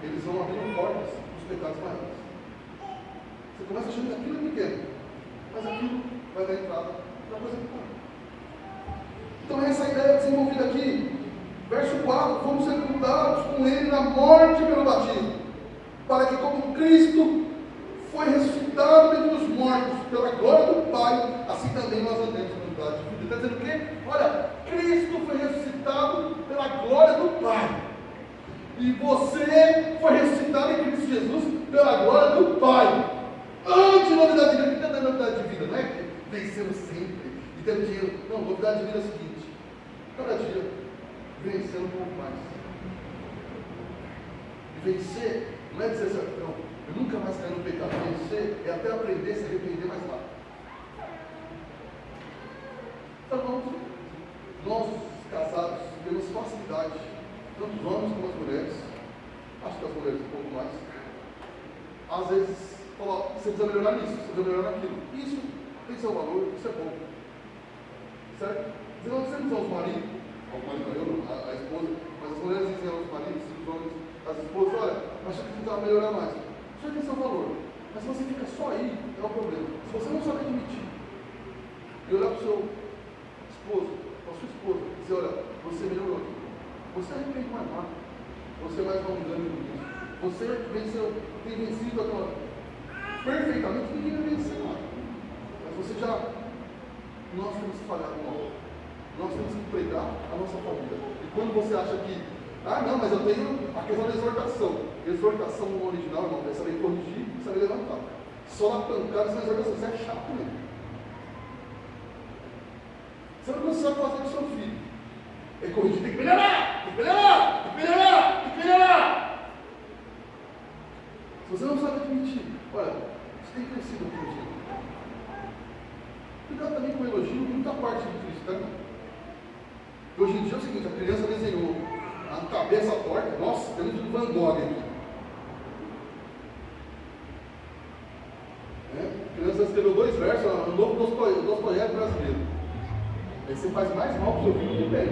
eles vão abrindo portas para os pecados maiores. Você começa achando que aquilo é pequeno, mas aquilo vai dar entrada na coisa pequena. Então essa ideia desenvolvida aqui, verso 4, fomos sepultados com ele na morte pelo batismo, para que como Cristo foi ressuscitado dentre os mortos pela glória do Pai, assim também nós andemos na novidade de vida. Está dizendo o quê? Olha, Cristo foi ressuscitado pela glória do Pai. E você foi ressuscitado em Cristo Jesus pela glória do Pai. Antes de novidade de vida, o que é novidade de vida? Não é que vencendo sempre e tendo dinheiro. Não, novidade de vida é o seguinte: cada dia vencendo um pouco mais. E vencer não é dizer assim, não, eu nunca mais caí no pecado. Vencer é até aprender a se arrepender mais rápido. Então, nós casados temos facilidade, tanto os homens como as mulheres, acho que as mulheres um pouco mais, às vezes, falar, você precisa melhorar nisso, você precisa melhorar naquilo. Isso tem seu valor, isso é bom. Certo? Dizendo que sempre são os maridos, a esposa, mas as mulheres dizem aos maridos, os homens, as esposas, olha, acho que precisa melhorar mais. Isso tem seu valor. Mas se você fica só aí, é um problema. Se você não sabe admitir e olhar para o seu esposo, para a sua esposa, e dizer, olha, você melhorou aqui. Você arrepende mais rápido. Você é mais longânimo do que isso. Você venceu, tem vencido aquela. Perfeitamente, ninguém vai vencer nada. Mas você já. Nós temos que falhar com algo. Nós temos que pregar a nossa família. E quando você acha que, não, mas eu tenho a questão da exortação. Exortação no original, irmão, é saber corrigir e saber levantar. Só na pancada, sem exortação, você é chato mesmo. Você não sabe fazer com o seu filho. É corrigir, tem que melhorar, tem que melhorar, tem que melhorar, tem que melhorar. Se você não sabe admitir, olha, você tem crescido aqui no dia. Cuidado também com o elogio, muita parte de Cristo, tá? Hoje em dia é o seguinte, a criança desenhou a cabeça torta, nossa, temos um Van Gogh aqui. A criança escreveu 2 versos, o novo Dostoiévski brasileiro. Aí você faz mais mal para o seu filho do que bem.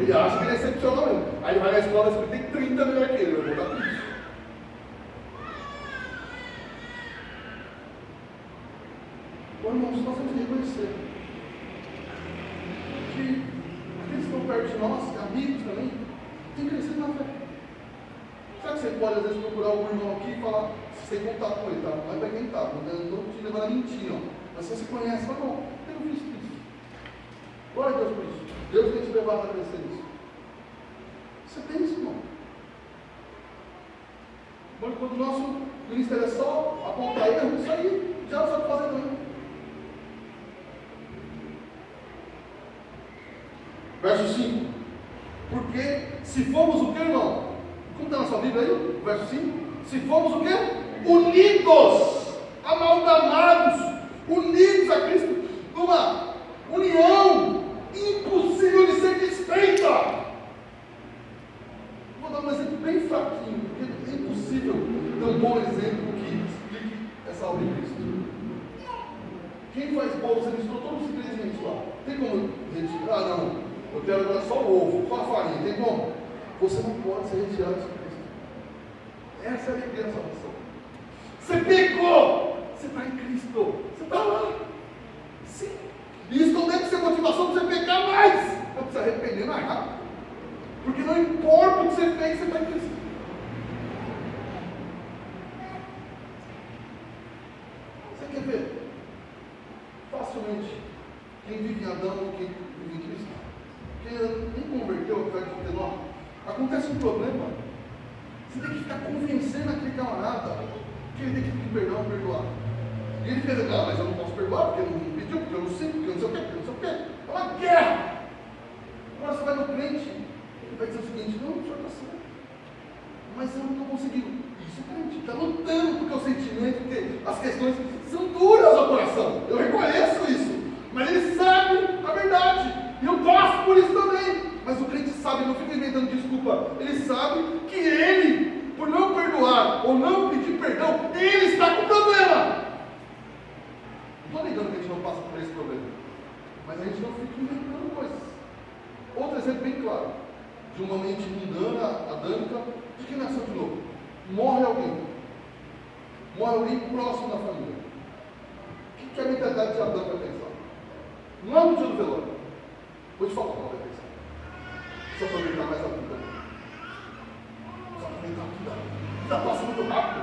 Ele acha que ele é excepcional mesmo. Aí ele vai na escola e tem 30 melhor que ele, vai voltar com isso. Bom, irmãos, nós temos que reconhecer que aqueles que estão perto de nós, amigos também, têm crescido na fé. Será que você pode às vezes procurar algum irmão aqui e falar, se você tem contato com ele, tá? Não é para quem está, não estou te levando a mentir, não. Mas se você conhece, fala, não, tenho visto isso. Glória a Deus por isso. Deus tem te levado a crescer nisso. Você tem isso, irmão. Mas quando o nosso ministério é só apontar erro, isso aí já não sabe fazer não. Verso 5. Porque se fomos o que, irmão? Como está na sua Bíblia aí? O verso 5. Se fomos o que? Unidos, amalgamados, unidos a Cristo, numa união impossível de ser desfeita. Vou dar um exemplo bem fraquinho, porque é impossível ter um bom exemplo que explique essa obra em Cristo. Quem faz bolo, você misturou todos os ingredientes lá. Tem como retirar? Ah, não. Eu quero agora só o ovo, só a farinha. Tem como? Você não pode ser retirado de Cristo. Essa é a alegria da salvação. Você pecou, você está em Cristo. Você está lá. Sim. E isso não deve ser motivação para você pecar mais. Para você arrepender mais rápido. Porque não importa o que você fez, você está em Cristo. Você quer ver? Facilmente, quem vive em Adão e quem vive em Cristo, quem nem converteu, apesar de ter nome, acontece um problema. Você tem que ficar convencendo aquele camarada que ele tem que pedir perdão, perdoar. E ele fica dizendo, não, mas eu não posso perdoar porque ele não pediu, porque eu não sei, porque eu não sei o quê, porque eu não sei o quê. É uma guerra. Agora você vai no crente, ele vai dizer o seguinte, não, o senhor está certo, mas eu não estou conseguindo. Isso é crente, está lutando porque o sentimento, porque as questões são duras ao coração. Eu reconheço isso, mas ele sabe a verdade. E eu passo por isso também. Mas o crente sabe, não fica inventando desculpa. Ele sabe que ele, por não perdoar ou não pedir perdão, ele está com problema. Não estou negando que a gente não passa por esse problema, mas a gente não fica inventando coisas. Outro exemplo bem claro, de uma mente mundana, adâmica, de que nasceu de novo. Morre alguém próximo da família. O que a mentalidade de Adão vai pensar? Não é no dia do velório. Vou te falar qual vai pensar. Só aproveitar mais a vida. Só aproveitar a vida. A vida passa muito rápido.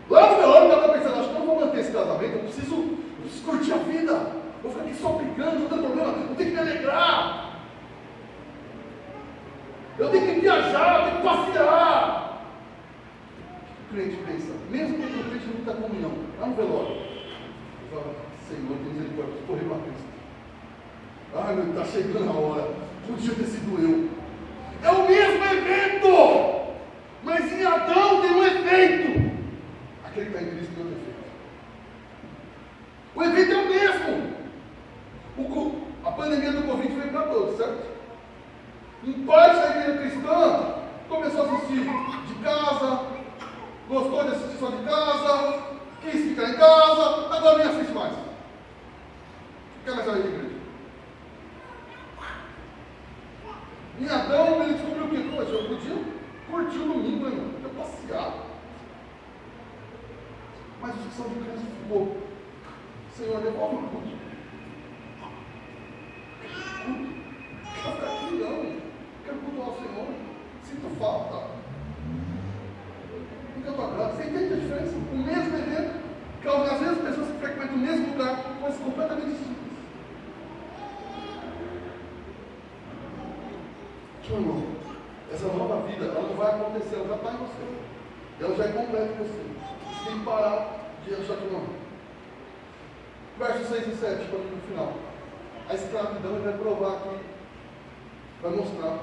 Lá no velório, o cara está pensando, acho que eu não vou manter esse casamento, eu preciso curtir a vida. Vou ficar aqui só brincando, não tem problema, eu tenho que me alegrar. Eu tenho que viajar, eu tenho que passear. O crente pensa, mesmo que o crente não muita comunhão, lá no velório, ele fala, Senhor, tem misericórdia, preciso correr para Cristo. Ai, meu, está chegando a hora, podia ter sido eu. É o mesmo evento, mas em Adão tem um efeito. Aquele que está em Cristo tem outro efeito. O evento é o mesmo. A pandemia do Covid veio para todos, certo? Em parte da igreja cristã começou a assistir de casa, gostou de assistir só de casa, quis ficar em casa, agora nem assiste mais. Quer mais saber de igreja? Em Adão ele descobriu o quê? Poxa, eu podia curtir o domingo, hein, mano? Podia passear. Mas os que são de Cristo ficou, Senhor, devolve o culto. Quero ficar aqui não. Quero cultuar o Senhor. Sinto falta. Fica a tua graça. Você entende a diferença? O mesmo evento, que às vezes as pessoas que frequentam o mesmo lugar, coisas completamente distintas. Irmão, essa nova vida, ela não vai acontecer, ela já está em você. Ela já é completa em você. Você tem que parar de achar que não. Versos 6 e 7, para no final. A escravidão vai provar aqui, vai mostrar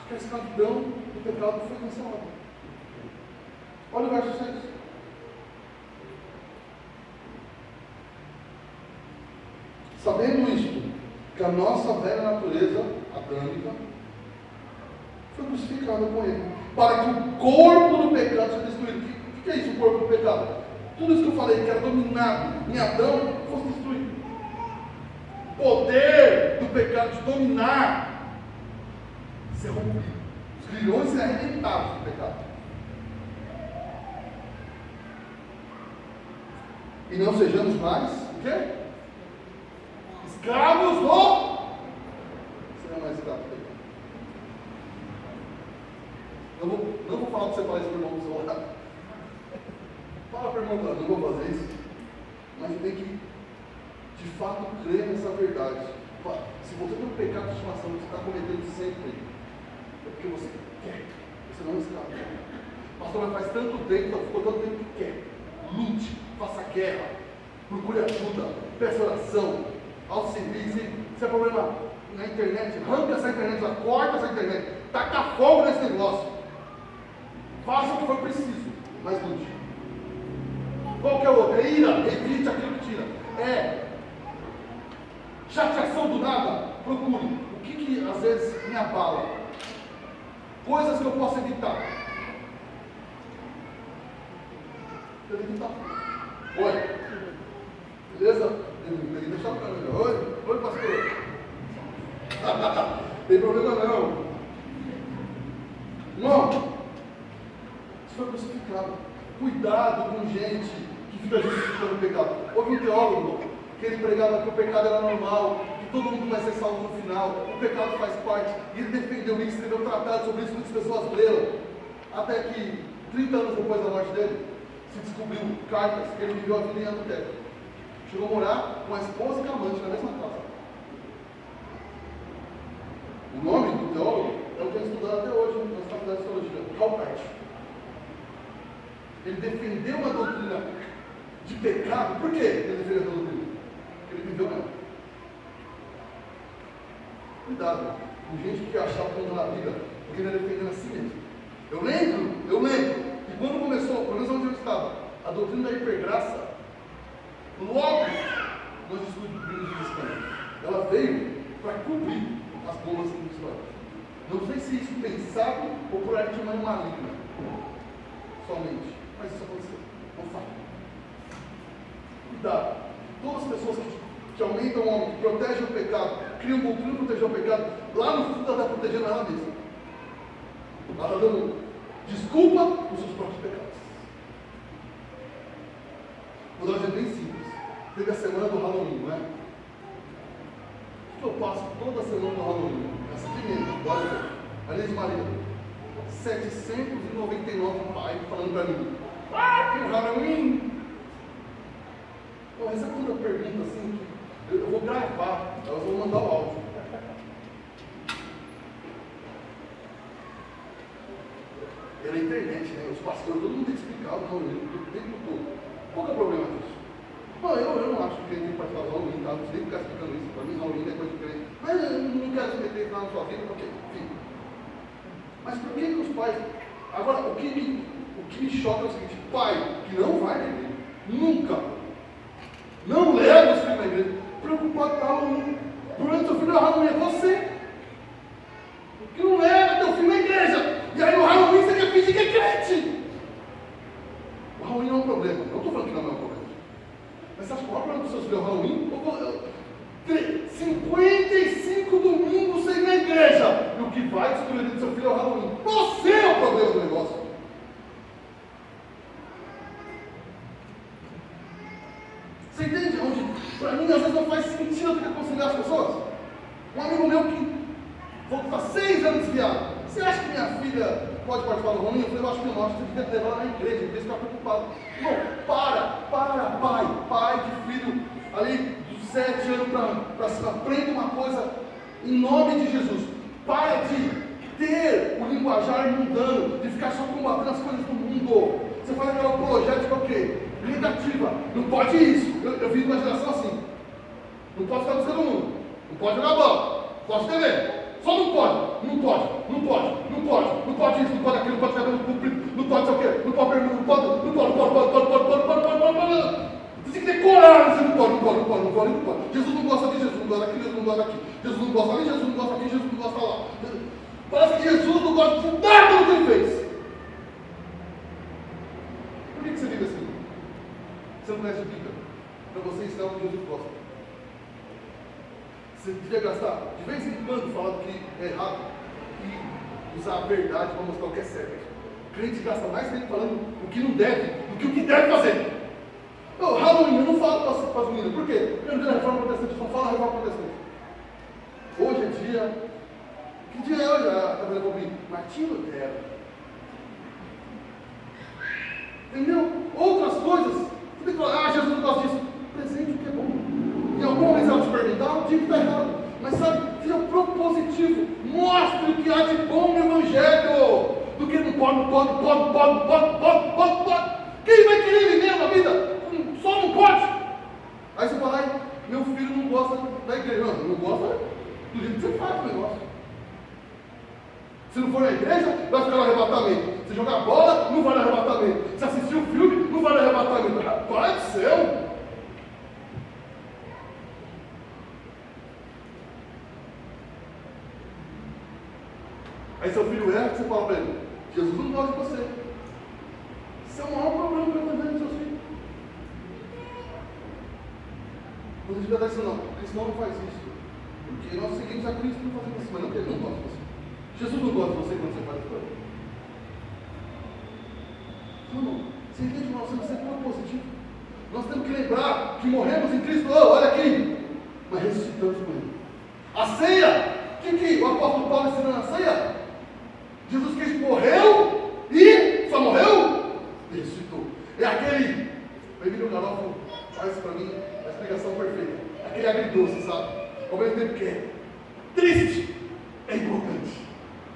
que a escravidão do pecado foi cancelada. Olha o verso 6. Sabendo isto, que a nossa velha natureza adâmica foi crucificada com ele, para que o corpo do pecado seja destruído. O que é isso, o corpo do pecado? Tudo isso que eu falei, que era dominado em Adão, fosse destruído. O poder do pecado de dominar ser rompido. Os grilhões serão arrebentados do pecado. E não sejamos mais, o quê? Escravos do... Você não é mais escravo do pecado. Não vou falar para você falar isso para o irmão do seu lado. Fala para o irmão, não vou fazer isso. Mas tem que, de fato, crer nessa verdade. Se você tem um pecado de estimação que você está cometendo sempre, é porque você quer. Você não é escravo. Pastor, mas faz tanto tempo, ficou tanto tempo que quer. Lute, faça guerra, procure ajuda, peça oração, auxilie. Se é problema na internet, arranca essa internet, corta essa internet, taca fogo nesse negócio. Faça o que for preciso, mas lute. Qualquer outra, é ira, evite aquilo que tira. É chateação do nada, procure. O que às vezes me abala? Coisas que eu posso evitar. Eu evitar. Oi. Beleza? Ele deixa pra mim. Oi, pastor. Tem problema não. Irmão, isso foi crucificado. Cuidado com gente que fica justificando o pecado. Houve um teólogo que ele pregava que o pecado era normal, que todo mundo vai ser salvo no final, o pecado faz parte, e ele defendeu isso, escreveu um tratado sobre isso, muitas pessoas leram, até que 30 anos depois da morte dele, se descobriu cartas que ele viveu a vida em adultério. Chegou a morar com a esposa e com a amante na mesma casa. O nome do teólogo é o que é estudado até hoje na faculdade de teologia, Calpert. Ele defendeu uma doutrina de pecado. Por que ele defendeu a doutrina? Porque ele viveu mesmo. Cuidado com gente que achava que não na vida, porque ele era defendendo a si mesmo. Eu lembro que quando começou, pelo menos onde eu estava, a doutrina da hipergraça, logo nós descobrimos isso também. Ela veio para cobrir as bolas espirituais. Não sei se isso pensado ou por arte mais maligna. Somente. Mas isso aconteceu. Não fala. Cuidado. Todas as pessoas que aumentam o homem, que protegem o pecado, criam doutrina para proteger o pecado, lá no fundo ela está protegendo ela mesma. Ela está dando desculpa para os seus próprios pecados. Vou dar um exemplo bem simples. Teve a semana do Halloween, não é? O que eu passo toda semana do Halloween? Essa aqui mesmo, olha, a Inês Maria. 799 pais falando para mim: ah, que Halloween! Eu recebo toda pergunta assim, que eu vou gravar, elas vão mandar o áudio. Pela internet, né? Os pastores, todo mundo tem que explicar o Halloween o tempo todo. Qual que é o problema disso? Bom, eu não acho que a gente tem que participar do Halloween, tá? Não sei ficar explicando isso. Para mim, Halloween é coisa diferente. Mas eu não quero se meter na sua vida, porque, enfim. Mas por que os pais... Agora, o que me choca é o seguinte: pai que não vai na igreja, nunca, não leva os filhos na igreja, preocupado com o Halloween. O problema do seu filho é o Halloween, é você. Que não leva teu filho na igreja. E aí no Halloween você quer fingir que é crente. O Halloween não é um problema. Eu não estou falando que não é um problema. Mas você acha que o maior problema dos seus filhos é o Halloween? 55 domingos sem ir na igreja. E o que vai destruir do seu filho é o Halloween. Você é o problema do negócio. Você entende? Onde, para mim, às vezes não faz sentido eu ter que aconselhar as pessoas. Um amigo meu que voltou há 6 anos desviado. Você acha que minha filha pode participar do Halloween? Eu falei: eu acho que não. Acho que você devia levar ela na igreja. Ele ficar preocupado. Não, pai de filho ali dos 7 anos para cima. Aprenda uma coisa em nome de Jesus. Para de ter o linguajar mundano, de ficar só combatendo as coisas do mundo. Você faz aquela apologética o quê? Negativa. Não pode isso. Eu vim de uma geração assim. Não pode ficar buscando o mundo. Não pode jogar bola. Não pode TV. Só não pode isso, não pode aquilo, não pode cabelo comprido, não pode sei o quê, não pode perguntar, não pode. Você tem que ter coragem, você não pode. Jesus não gosta disso, Jesus não gosta daquilo, Jesus não gosta daqui. Jesus não gosta ali, Jesus não gosta aqui, Jesus não gosta lá. Parece que Jesus não gosta de nada do que ele fez. Por que você vive assim? Você não conhece a Bíblia? Para você ensinar o que Jesus gosta. Você devia gastar, de vez em quando, falar do que é errado e usar a verdade para mostrar o que é certo. O crente gasta mais tempo falando o que não deve do que o que deve fazer. Halloween, eu não falo para as meninas. Por quê? Porque no dia da reforma protestante, só fala a reforma protestante. Hoje é dia... Que dia é hoje? A cabela comigo? Martinho Lutero. Entendeu? Outras coisas. Você tem que falar: Jesus não gosta disso. Presente o que é bom. Em algum momento ela te perguntar, eu digo que está errado. Mas sabe, seja propositivo. Mostre o que há de bom no Evangelho. Do que não pode. Quem vai querer viver uma vida só não pode? Aí você fala, ai, meu filho não gosta da igreja. Não gosta do jeito que você faz o negócio. Se não for na igreja, vai ficar no arrebatamento. Se jogar bola, não vai no arrebatamento. Se assistir o filme, não vai no arrebatamento. Pai do céu! Aí seu filho erra, você fala para ele, Jesus não gosta de você. Isso é o maior problema que eu estou vendo dos seus filhos. Você devia estar dizendo, não, o cristão não faz isso. Porque nós seguimos a Cristo e não fazemos isso, mas não porque ele não gosta de você. Jesus não gosta de você quando você faz isso. Não, você entende, nós temos que ser propositivo. Nós temos que lembrar que morremos em Cristo, olha aqui, mas ressuscitamos com Ele. A ceia, o que o apóstolo Paulo ensina na ceia? Jesus Cristo morreu e só morreu e ressuscitou. É aquele, o Emílio Garoffo faz para mim a explicação perfeita. Aquele agridoce, sabe? Ao mesmo tempo que é triste, é importante.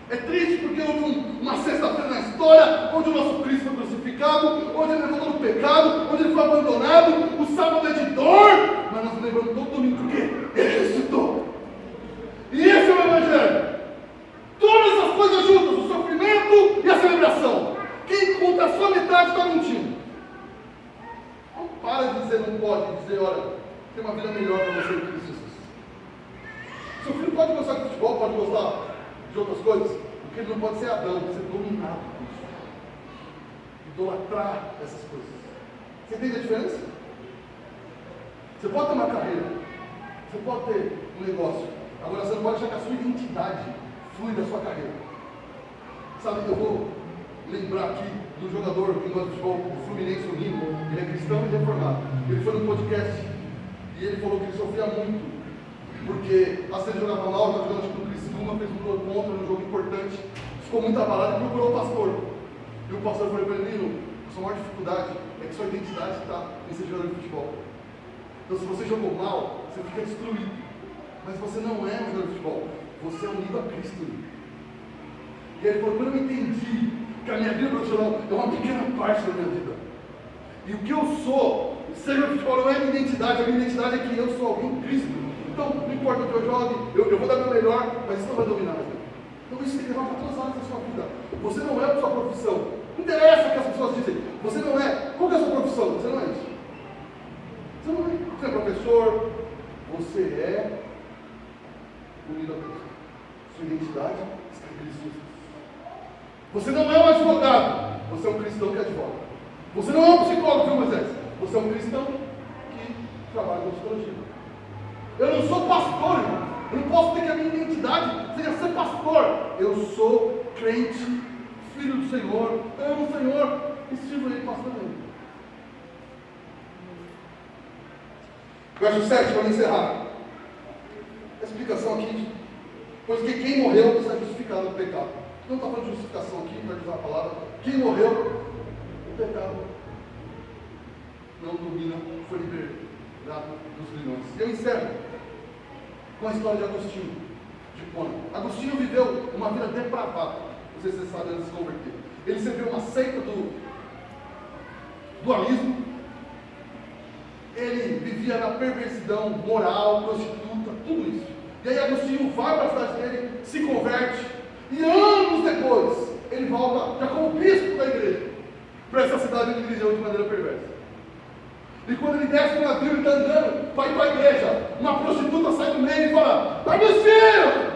É triste porque houve uma sexta-feira na história onde o nosso Cristo foi crucificado, onde ele levantou do pecado, onde ele foi abandonado. O sábado é de dor, mas nós lembramos todo domingo porque ele ressuscitou. E esse é o Evangelho. Todas as coisas juntas, o sofrimento e a celebração. Quem conta a sua metade está mentindo. Não para de dizer não pode, dizer, olha, tem uma vida melhor para você em Cristo Jesus. Seu filho pode gostar de futebol, pode gostar de outras coisas, porque ele não pode ser Adão, ser dominado por isso. Idolatrar essas coisas. Você entende a diferença? Você pode ter uma carreira, você pode ter um negócio, agora você não pode achar que a sua identidade flui da sua carreira. Sabe, eu vou lembrar aqui do jogador que gosta de futebol, do Fluminense, o Nino. Ele é cristão e reformado. Ele foi num podcast e ele falou que ele sofria muito, porque às vezes jogava mal, estava jogando no Criciúma, fez um gol contra num jogo importante, ficou muito abalado e procurou o pastor. E o pastor falou para ele, Nino, a sua maior dificuldade é que sua identidade está em ser jogador de futebol. Então se você jogou mal, você fica destruído. Mas você não é um jogador de futebol, você é unido a Cristo. E ele falou, quando eu entendi que a minha vida profissional é uma pequena parte da minha vida, e o que eu sou, ser meu futebol não é a minha identidade é que eu sou alguém em Cristo. Então, não importa o que eu jogue, eu vou dar meu melhor, mas isso não vai dominar a minha vida. Então isso tem que levar para todas as áreas da sua vida. Você não é a sua profissão. Não interessa o que as pessoas dizem. Você não é. Qual que é a sua profissão? Você não é isso. Você não é. Você é professor. Você é unido a Cristo. Sua identidade está em Cristo Jesus. Você não é um advogado. Você é um cristão que advoga. Você não é um psicólogo, viu, Moisés? Você é um cristão que trabalha com psicologia. Eu não sou pastor, irmão. Eu não posso ter que a minha identidade seja ser pastor. Eu sou crente, filho do Senhor, amo o Senhor e sirvo Ele pastorando. Verso 7, para encerrar. A explicação aqui, pois que quem morreu está justificado do pecado. Não está falando de justificação aqui, para usar a palavra. Quem morreu, o pecado não domina, foi liberado dos milhões. E eu encerro com a história de Agostinho, de Hipona. Agostinho viveu uma vida depravada, não sei se vocês sabem, antes de se converter. Ele serviu uma seita do dualismo, ele vivia na perversidão moral, prostituta, tudo isso. E aí Agostinho vai para a cidade dele, se converte, e anos depois, ele volta já como bispo da igreja, para essa cidade onde ele viveu de maneira perversa. E quando ele desce no navio, ele está andando para ir para a igreja. Uma prostituta sai do meio e fala, Agostinho!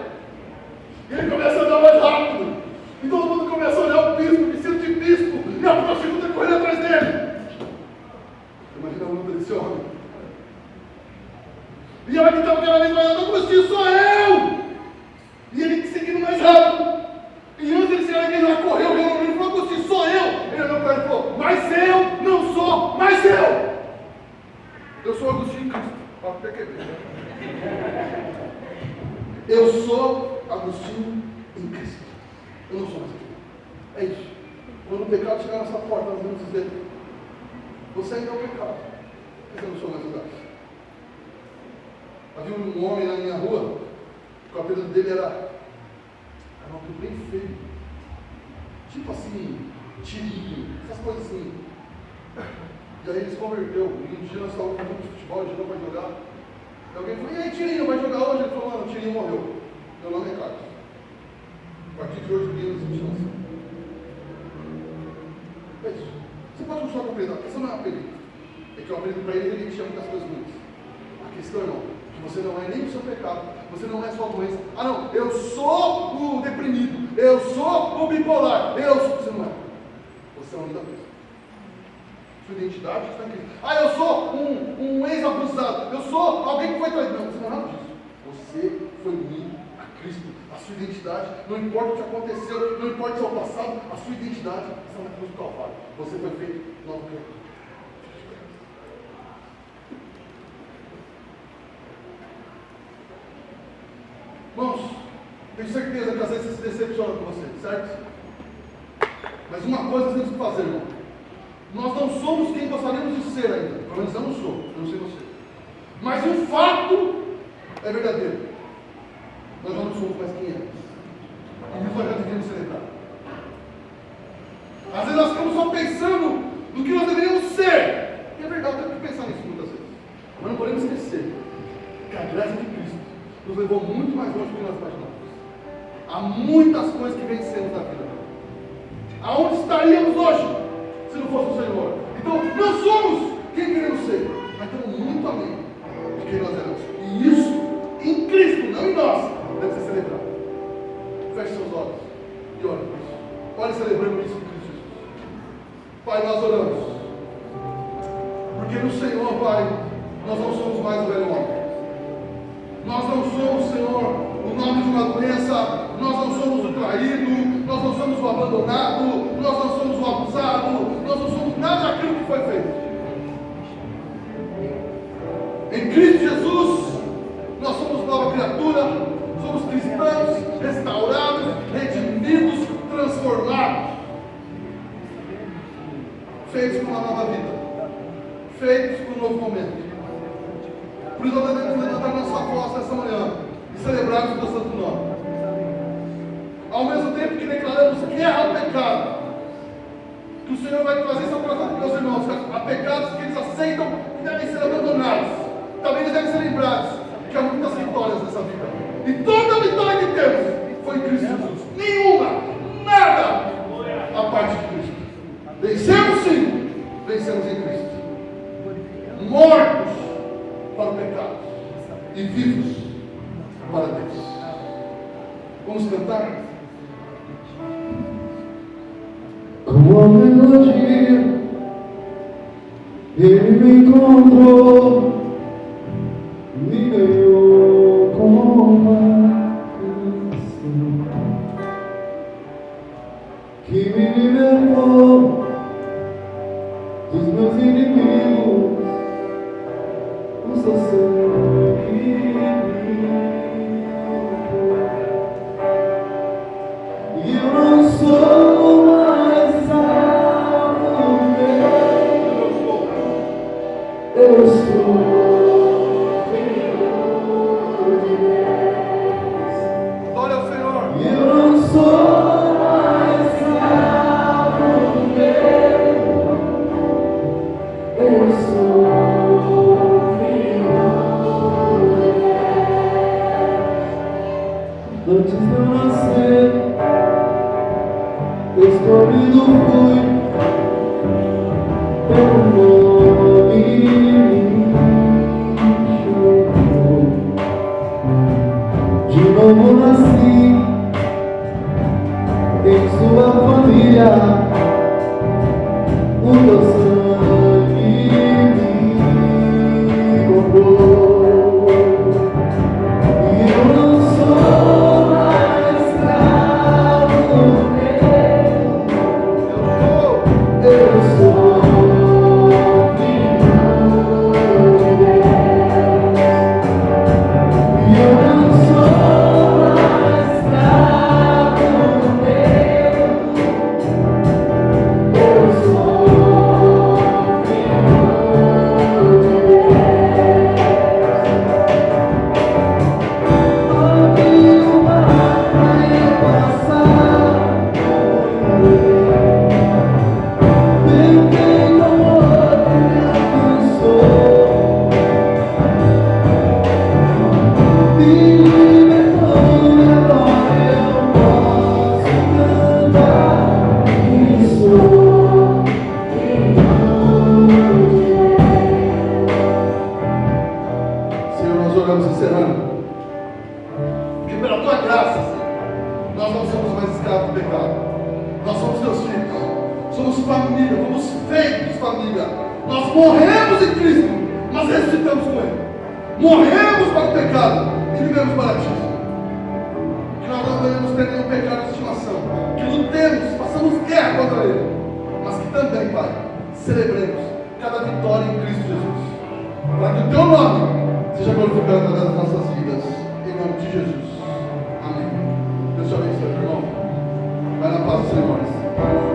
E ele começa a andar mais rápido. E todo mundo começa a olhar o bispo, vestido de bispo, e a prostituta correndo atrás dele. Imagina a luta desse homem. E ela que estava cada vez mais andando, Agostinho, sou eu! E ele seguindo mais rápido. E antes de ele chegar na igreja, ela correu, ele falou, Agostinho, sou eu! Ele olhou para ele e falou, mas eu não sou, mas eu! Eu sou Agostinho em Cristo. Eu sou Agostinho em Cristo. Eu não sou mais aqui. É isso. Quando o pecado chegar na sua porta, nós vamos dizer, você ainda é o pecado, mas eu não sou mais o gato. Havia um homem na minha rua, o apelido dele era um apelido bem feio, tipo assim, tirinho, essas coisas assim. E aí ele se converteu. E um dia nós estávamos no campo de futebol, ele não vai jogar. E alguém falou, e aí Tirinho, vai jogar hoje? Ele falou, mano, o Tirinho morreu. Meu nome é Carlos. A partir de hoje, ninguém nos chance. É isso. Você pode continuar com o apelido. A questão não é um apelido. É que o apelido para ele, ele chama muitas coisas ruins. A questão, irmão, que você não é nem o seu pecado. Você não é sua doença. Ah, não, eu sou o deprimido. Eu sou o bipolar. Você não é. Você é uma linda pessoa. Sua identidade está em Cristo. Ah, eu sou um ex-abusado. Eu sou alguém que foi traído. Não, você não é nada disso. Você foi unido a Cristo. A sua identidade, não importa o que aconteceu, não importa o seu passado, a sua identidade está na cruz do Calvário. Você foi feito novo criatura. Irmãos, tenho certeza que às vezes você se decepciona com você, certo? Mas uma coisa nós temos que fazer, irmão. Nós não somos quem gostaríamos de ser ainda. Pelo menos eu não sou, eu não sei você. Mas o fato é verdadeiro. Nós já não somos mais quem éramos. E isso nós já deveríamos celebrar. Às vezes nós ficamos só pensando no que nós deveríamos ser. E é verdade, eu tenho que pensar nisso muitas vezes. Mas não podemos esquecer que a graça de Cristo nos levou muito mais longe do que nós imaginamos. Há muitas coisas que vencemos na vida. Aonde estaríamos hoje se não fosse o Senhor? Então, nós somos quem queremos ser, mas estamos muito além de quem nós éramos. E isso, em Cristo, não em nós, deve ser celebrado. Feche seus olhos e ore por isso. Ore celebrando isso em Cristo Jesus. Pai, nós oramos. Porque no Senhor, Pai, nós não somos mais o velho homem. Nós não somos, Senhor, o nome de uma doença. Nós não somos o traído. Nós não somos o abandonado. Nós não somos o abusado. Nós não somos nada daquilo que foi feito. Em Cristo Jesus, nós somos nova criatura. Somos cristãos, restaurados, redimidos, transformados. Feitos com uma nova vida. Feitos com um novo momento. Por isso nós devemos levantar nossa voz nessa manhã e celebrarmos o teu santo nome. Ao mesmo tempo que declaramos guerra ao pecado, que o Senhor vai trazer isso ao coração dos meus irmãos, há pecados que eles aceitam que devem ser abandonados, também eles devem ser lembrados que há muitas vitórias nessa vida. E toda a vitória que temos foi em Cristo Jesus. Nenhuma, nada a parte de Cristo. Vencemos sim, vencemos em Cristo. Mortos para o pecado e vivos para Deus. Vamos cantar? Com a melodia, ele me encontrou, me ganhou com uma canção que me libertou dos meus inimigos. O seu sangue e eu não sou mais salvo dele. Eu sou filho de Deus. Glória ao Senhor. E eu não sou mais salvo dele. Eu sou antes de eu nascer, escolhido fui pelo nome me chamou. De novo nasci em sua família. O teu sangue me comprou. E eu não sou mais escravo dele. Eu sou filho fomos feitos família. Nós morremos em Cristo, mas ressuscitamos com Ele. Morremos para o pecado e vivemos para Ti. Que nós não devemos ter nenhum pecado de estimação. Que lutemos, façamos guerra contra ele. Mas que também, Pai, celebremos cada vitória em Cristo Jesus. Para que o Teu nome seja glorificado nas nossas vidas. Em nome de Jesus. Amém. Deus te abençoe, irmão. Vai na paz dos Senhores.